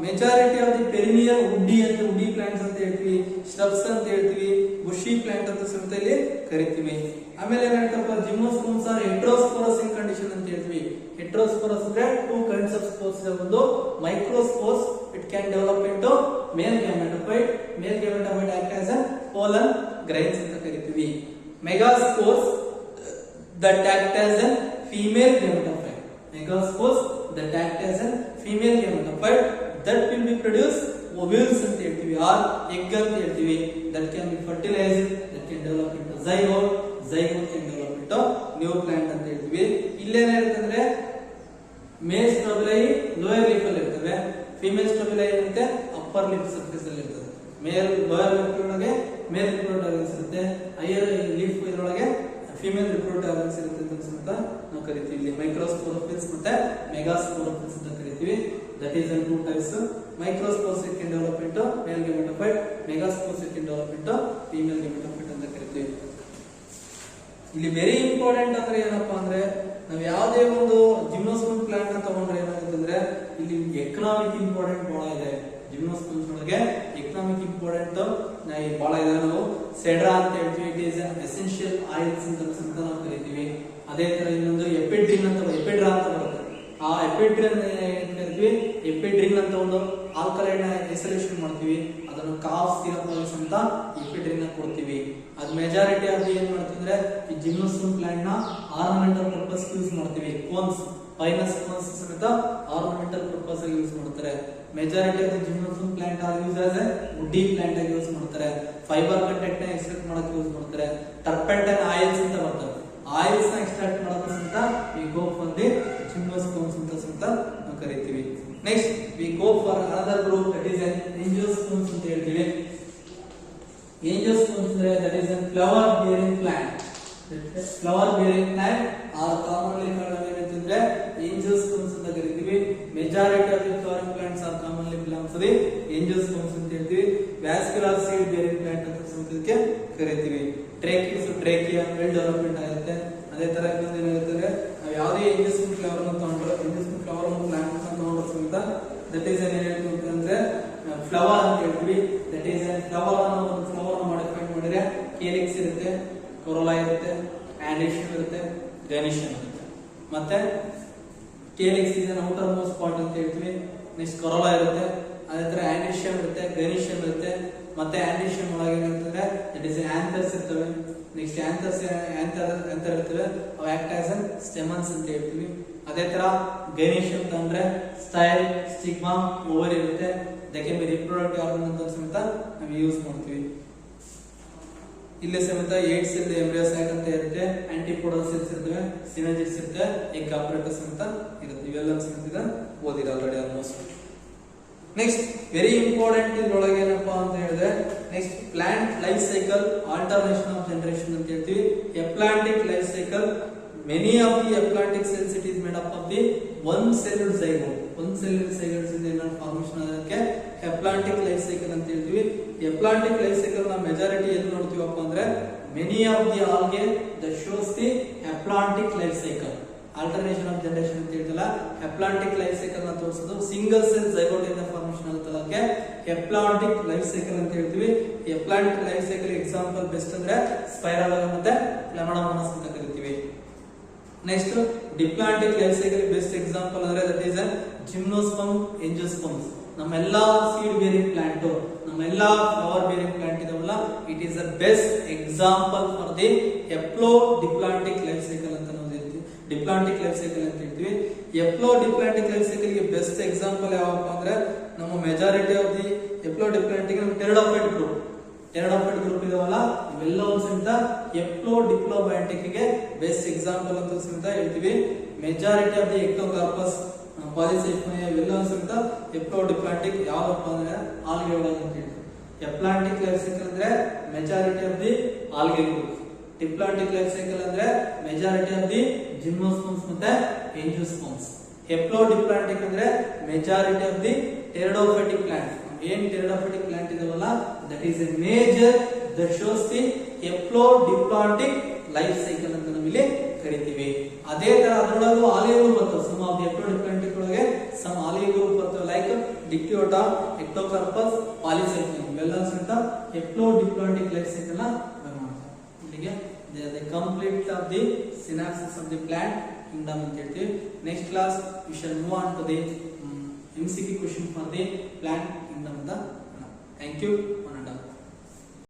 majority of the perennial woody ಅಂತ ವುಡ್ಡಿ ಪ್ಲಾಂಟ್ಸ್ ಅಂತ ಹೇಳ್ತೀವಿ, ಸ್ಟಬ್ಸ್ ಅಂತ ಹೇಳ್ತೀವಿ, ಬುಷಿ ಪ್ಲಾಂಟ್ ಅಂತ ಸಮೇತ ಇಲ್ಲಿ ಕರಿತೀವಿ. ಆಮೇಲೆ ಏನ್ ಹೇಳ್ತಪ್ಪ, gymnosperms are heterosporous in condition ಅಂತ ಹೇಳ್ತೀವಿ. ಹೆಟ್ರೋಸ್ಪೋರಸ್ ಅಂದ್ರೆ ಟೂ ಕೈಂಡ್ಸ್ ಆಫ್ ಸ್ಪೋರ್ಸ್. ಒಂದು microspores, it can develop into male gametophyte. Male gametophyte act as a pollen grains ಅಂತ ಕರಿತೀವಿ. Megaspores that act as a female gametophyte. Megaspores that act as a female gametophyte that will be produce ovules ಅಂತ ಹೇಳ್ತೀವಿ, or egg ಅಂತ ಹೇಳ್ತೀವಿ. that can be fertilized, that can develop into zygote, zygote can develop into new plant ಅಂತ ಹೇಳ್ತೀವಿ. ಇಲ್ಲೇನಿರುತ್ತಂದ್ರೆ ಮೇಲ್ ಸ್ಟೋಬಿಲೈ lower leaf ಅಲ್ಲಿ ಇರ್ತವೆ, female ಸ್ಟೋಬಿಲೈ ಇರುತ್ತೆ upper leaf surface ಅಲ್ಲಿ ಇರ್ತದೆ. ಮೇಲ್ ಲೋಯರ್ ಲೀಫ್ ಒಳಗೆ ಮೇಲ್ ರಿಪ್ರೊಡಕ್ಟಿವ್ ಆರ್ಗನ್ಸ್ ಇರುತ್ತೆ, ಹೈಯರ್ ಲೀಫ್ ಇದರೊಳಗೆ ಫೀಮೇಲ್ ರಿಪ್ರೊಡಕ್ಟಿವ್ ಆರ್ಗನ್ಸ್ ಇರುತ್ತೆ ಅಂತ ನಾವು ಕರಿತೀವಿ. ಇಲ್ಲಿ ಮೈಕ್ರೋಸ್ಪೋರೋಫಿಲ್ಸ್ ಮತ್ತೆ ಮೆಗಾಸ್ಪೋರೋಫಿಲ್ಸ್ ಅಂತ ಕರಿತೀವಿ. That is two types. Microspores it can develop into male gametophyte, megaspores it can develop into female gametophyte ಅಂತ ಕರಿತೀವಿ. ಇಲ್ಲಿ ವೆರಿ ಇಂಪಾರ್ಟೆಂಟ್ ಅಂದ್ರೆ ಏನಪ್ಪಾ ಅಂದ್ರೆ, ನಾವು ಯಾವುದೇ ಒಂದು ಜಿಮ್ನೋಸ್ಪರ್ಮ್ ಪ್ಲಾಂಟ್ ನ ತಗೊಂಡ್ರೆ ಏನಾಗುತ್ತೆ ಅಂದ್ರೆ ಇಲ್ಲಿ ಎಕನಾಮಿಕ್ ಇಂಪಾರ್ಟೆಂಟ್ ಬಹಳ ಇದೆ. ಜಿಮ್ನೋಸ್ಪರ್ಮ್ಸ್ ಒಳಗೆ ಎಕನಾಮಿಕ್ ಇಂಪಾರ್ಟೆಂಟ್ ಬಹಳ ಇದೆ. ನಾವು ಸೆಡ್ರಾ ಅಂತ ಹೇಳ್ತೀವಿ, ಇಟ್ ಈಸ್ ಎಸೆನ್ಷಿಯಲ್ ಆಯಿಲ್ಸ್ ಅಂತ ನಾವು ಕರಿತೀವಿ. ಅದೇ ತರ ಇನ್ನೊಂದು ಎಪಿಡ್ರಿನ್ ಅಂತ, ಎಪಿಡ್ರಾ ಅಂತ ಬರುತ್ತೆ. ಆ ಎಪಿಡ್ರಿನ್ ಕರಿತೀವಿ. ಎಪಿಡ್ರಿನ್ ಅಂತ ಒಂದು ಆಲ್ಕಲೈಡ್ ಐಸೋಲೇಷನ್ ಮಾಡ್ತೀವಿ, ಅದನ್ನು ಕಾಫ್ ಸಿರಪ್ ಅಂತ ಎಪಿಡ್ರಿನ್ ಕೊಡ್ತೀವಿ. ಅದು ಮೆಜಾರಿಟಿ ಆಫ್ ಏನ್ ಮಾಡ್ತಿದ್ರೆ ಈ ಜಿಮ್ನೋಸ್ಪರ್ಮ್ ಪ್ಲಾಂಟ್ ನ ಆರ್ನಮೆಂಟಲ್ ಪರ್ಪಸ್ ಯೂಸ್ ಮಾಡ್ತೀವಿ. ಕೋನ್ಸ್, ಪೈನಸ್ ಕೋನ್ಸ್ ಸಮೇತ ಆರ್ನಮೆಂಟಲ್ ಪರ್ಪಸ್ ಆಗಿ ಯೂಸ್ ಮಾಡ್ತಾರೆ. Majority of the gymnosperm plant R use as A ವುಡ್ಡಿ plant ಆಗಿ ಯೂಸ್ ಮಾಡ್ತಾರೆ. ಫೈಬರ್ ಕಂಟೆಂಟ್ ನ ಎಕ್ಸ್ಟ್ರಾಕ್ಟ್ ಮಾಡಕ್ಕೆ ಯೂಸ್ ಮಾಡ್ತಾರೆ. ಟರ್ಪೆಂಟೈನ್ ಆಯಿಲ್ಸ್ ಅಂತ ಬರ್ತವೆ, ಆಯಿಲ್ಸ್ ನ ಎಕ್ಸ್ಟ್ರಾಕ್ಟ್ ಮಾಡಕ್ಕೆ ಸಮೇತ we go for the gymnosperms ಅಂತ ಸಮೇತ ನಾವು ಕರಿತೀವಿ. Next we go for another group, that is angiosperms ಅಂತ ಹೇಳ್ತೀವಿ. ಏಂಜಿಯೋಸ್ಪರ್ಮ್ಸ್ ಅಂದ್ರೆ that is a flower bearing plant. Flower bearing plant are commonly called ಏನಂತಂದ್ರೆ ಏಂಜಿಯೋಸ್ಪರ್ಮ್ಸ್ ಅಂತ ಕರಿತೀವಿ. Majority of the flowering plants are commonly belongs to the angiosperms ಅಂತ ಹೇಳ್ತೀವಿ. Vascular seed bearing plant ಅಂತ ಸಮೇತಕ್ಕೆ ಕರಿತೀವಿ. ಟ್ರೇಕಿಯಾ ವೆಲ್ ಡೆವಲಪ್ಮೆಂಟ್ ಆಗುತ್ತೆ. ಅದೇ ತರ ಇನ್ನೊಂದು ಏನಾಗುತ್ತೆ, ನಾವು ಯಾವುದೇ ಏಂಜಿಯೋಸ್ಪರ್ಮ್ ಫ್ಲವರ್ ಅನ್ನು ತಗೊಂಡ್ರೆ, ಏಂಜಿಯೋಸ್ಪರ್ಮ್ ಫ್ಲವರ್ ಅನ್ನು ಪ್ಲಾಂಟ್ ಅನ್ನು ತಗೊಂಡ್ರೆ ಸಮೇತ ದಟ್ ಈಸ್ ಏನ್ ಹೇಳ್ತೀವಿ ಅಂದ್ರೆ ಫ್ಲವರ್ ಅಂತ ಹೇಳ್ತೀವಿ. ದಟ್ ಈಸ್ ಫ್ಲವರ್ ಅನ್ನು ಒಂದು ಫ್ಲವರ್ ಅನ್ನು ಮಾಡಿಫೈ ಮಾಡಿದ್ರೆ ಕೇಲಿಕ್ಸ್ ಇರುತ್ತೆ, ಕೊರೊಲಾ ಇರುತ್ತೆ, ಆಂಡಿಷನ್ ಇರುತ್ತೆ, ಗನಿಷನ್ ಇರುತ್ತೆ. ಮತ್ತೆ calyx is outer most part ಅಂತ ಹೇಳ್ತೀವಿ. ನೆಕ್ಸ್ಟ್ ಕೊರೊಲಾ ಇರುತ್ತೆ, ಅದೇ ತರ ಆಂಡಿಷನ್ ಇರುತ್ತೆ, ಗನಿಷನ್ ಇರುತ್ತೆ. ಮತ್ತೆ ಆಂಡಿಷನ್ ಒಳಗೆ ಏನಿರ್ತದೆ ದಟ್ ಈಸ್ ಆಂಥರ್ಸ್ ಇರ್ತವೆ. ನೆಕ್ಸ್ಟ್ ಆಂಥರ್ ಇರ್ತವೆ, ಅವು ಆಕ್ಟ್ ಆಸ್ ಸ್ಟೆಮನ್ಸ್ ಅಂತ ಹೇಳ್ತೀವಿ. ಅದೇ ತರ ಗನಿಷನ್ ಅಂತ ಅಂದ್ರೆ ಸ್ಟೈಲ್, ಸ್ಟಿಗ್ಮಾ, ಓವರ್ ಇರುತ್ತೆ. ದಕ್ಕೆ ರಿಪ್ರೊಡಕ್ಟಿವ್ ಆರ್ಗನ್ ಅಂತ ಸಮೇತ ನಾವು ಯೂಸ್ ಮಾಡ್ತೀವಿ. ಇಲ್ಲಿ ಸಮೇತ 8 ಸೆಲ್ ಎಂಬ್ರಿಯೋ ಸ್ಯಾಕ್ ಅಂತ ಇರುತ್ತೆ, ಆಂಟಿಪೋಡಲ್ ಸೆಲ್ಸ್ ಇರ್ತವೆ, ಸಿನರ್ಜಿಡ್ಸ್ ಇರುತ್ತೆ, ಎಗ್ ಆಪರೇಟರ್ಸ್ ಅಂತ ಇರುತ್ತೆ. ಇವೆಲ್ಲ ಸಮೇತ ಓದಿರ already almost. Next very important ಇದ್ರೊಳಗೆ ಏನಪ್ಪಾ ಅಂತ ಹೇಳಿದ್ರೆ next plant life cycle alternation of generation ಅಂತ ಹೇಳ್ತೀವಿ. Haplontic life cycle many of the haplontic cells it is made up of the one celled zygote. One celled zygotes ಇಂದ ಏನಾದ್ರು formation ಆಗೋದಕ್ಕೆ haplontic life cycle ಅಂತ ಹೇಳ್ತೀವಿ. Haplontic life cycle ನ majority ಎಲ್ಲಿ ನೋಡ್ತೀವಪ್ಪ ಅಂದ್ರೆ many of the algae that shows the haplontic life cycle. Alternation of generation ಅಂತ ಹೇಳ್ತಲ್ಲ ಎಪ್ಲಾಂಟಿಕ್ ಲೈಫ್ ಸೈಕಲ್ ನ ತೋರಿಸೋದು ಸಿಂಗಲ್ ಸೆಲ್ ಝೈಗೋಟ್ ಇಂದ ಫಾರ್ಮೇಷನ್ ಆಗುತ್ತಲ್ಲ ಎಪ್ಲಾಂಟಿಕ್ ಲೈಫ್ ಸೈಕಲ್ ಅಂತ ಹೇಳ್ತೀವಿ. Haplontic life cycle example best ಅಂದ್ರೆ ಸ್ಪೈರಲ್ ಮತ್ತೆ ಪ್ಲಾನೋಡಮೋನಾಸ್ ಅಂತ ಕರಿತೀವಿ. Next diplontic life cycle best example ಅಂದ್ರೆ ದಟ್ ಈಸ್ ಜಿಮ್ನೋಸ್ಪರ್ಮ್ ಎಂಜಿಯೋಸ್ಪರ್ಮ್ಸ್. ನಮ್ಮೆಲ್ಲಾ ಸೀಡ್ ಬೇರಿಂಗ್ ಪ್ಲಾಂಟ್ ನಮ್ಮೆಲ್ಲಾ ಫ್ಲವರ್ ಬೇರಿಂಗ್ ಪ್ಲಾಂಟ್ ಇದಾವಲ್ಲ it is the best example for the haplo diplontic life cycle ಅಂತ ನಾವು ಹೇಳ್ತೀವಿ. ಡಿಪ್ಲಾಂಟಿಕ್ ಲೈಫ್ ಸೈಕಲ್ ಅಂತ ಹೇಳ್ತೀವಿ. ಎಪ್ಲೋ ಡಿಪ್ಲಾಂಟಿಕ್ ಲೈಫ್ ಸೈಕಲ್ ಗೆ ಬೆಸ್ಟ್ ಎಕ್ಸಾಂಪಲ್ ಯಾವಪ್ಪ ಅಂದ್ರೆ ನಮ್ಮ majority of the haplo diplontic pteridophyte group. Pteridophyte group ಇದಾವಲ್ಲ ಇವೆಲ್ಲವೂ ಸಹಿತ ಎಪ್ಲೋ ಡಿಪ್ಲೋಮ್ಯಾಟಿಕ್ ಗೆ ಬೆಸ್ಟ್ ಎಕ್ಸಾಂಪಲ್ ಅಂತ ಸಹಿತ ಹೇಳ್ತೀವಿ. Majority of the ectocarpus polysiphonia ಇವೆಲ್ಲವೂ ಸಹಿತ ಎಪ್ಲೋ ಡಿಪ್ಲಾಂಟಿಕ್ ಯಾವಪ್ಪ ಅಂದ್ರೆ ಆಲ್ಗೆಗಳು ಅಂತ ಹೇಳ್ತೀವಿ. ಎಪ್ಲಾಂಟಿಕ್ ಲೈಫ್ ಸೈಕಲ್ ಅಂದ್ರೆ majority of the algae group. Diplontic life cycle ಅಂದ್ರೆ ಮೆಜಾರಿಟಿ ಆಫ್ ದಿ ಜಿಮ್ನೋಸ್ಪರ್ಮ್ಸ್ ಮತ್ತೆ ಎಂಜಿಯೋಸ್ಪರ್ಮ್ಸ್. ಎಪ್ಲೋ ಡಿಪ್ಲಾಂಟಿಕ್ ಅಂದ್ರೆ majority of the pteridophytic plant. ಏನ್ ಟೆರಡೋಫೈಟಿಕ್ ಪ್ಲಾಂಟ್ ಇದಾವಲ್ಲ that is a major that shows the haplo diplontic life cycle ಅಂತ ನಾವಿಲ್ಲಿ ಕರಿತೀವಿ. ಅದೇ ತರ ಅದರೊಳಗೂ ಆಲಿವ್ ಬರ್ತವೆ. Some of the haplo diplontic ಒಳಗೆ ಸಮ್ ಆಲಿವ್ ಗ್ರೂಪ್ ಬರ್ತವೆ ಲೈಕ್ ಡಿಕ್ಟಿಯೋಟಾ, ಎಕ್ಟೋಕಾರ್ಪಸ್, ಪಾಲಿಸೈಫೋನಿಯಾ ಇವೆಲ್ಲ ಸಹಿತ ಎಪ್ಲೋ ಡಿಪ್ಲಾಂಟಿಕ್ ಲೈಫ್ ಸೈಕಲ್ ನ ಇಲ್ಲಿಗೆ the complete of the synapses of the plant kingdom ಅಂತ ಹೇಳ್ತೀವಿ. Next class we shall move on to the MCQ question for the plant kingdom. Thank you.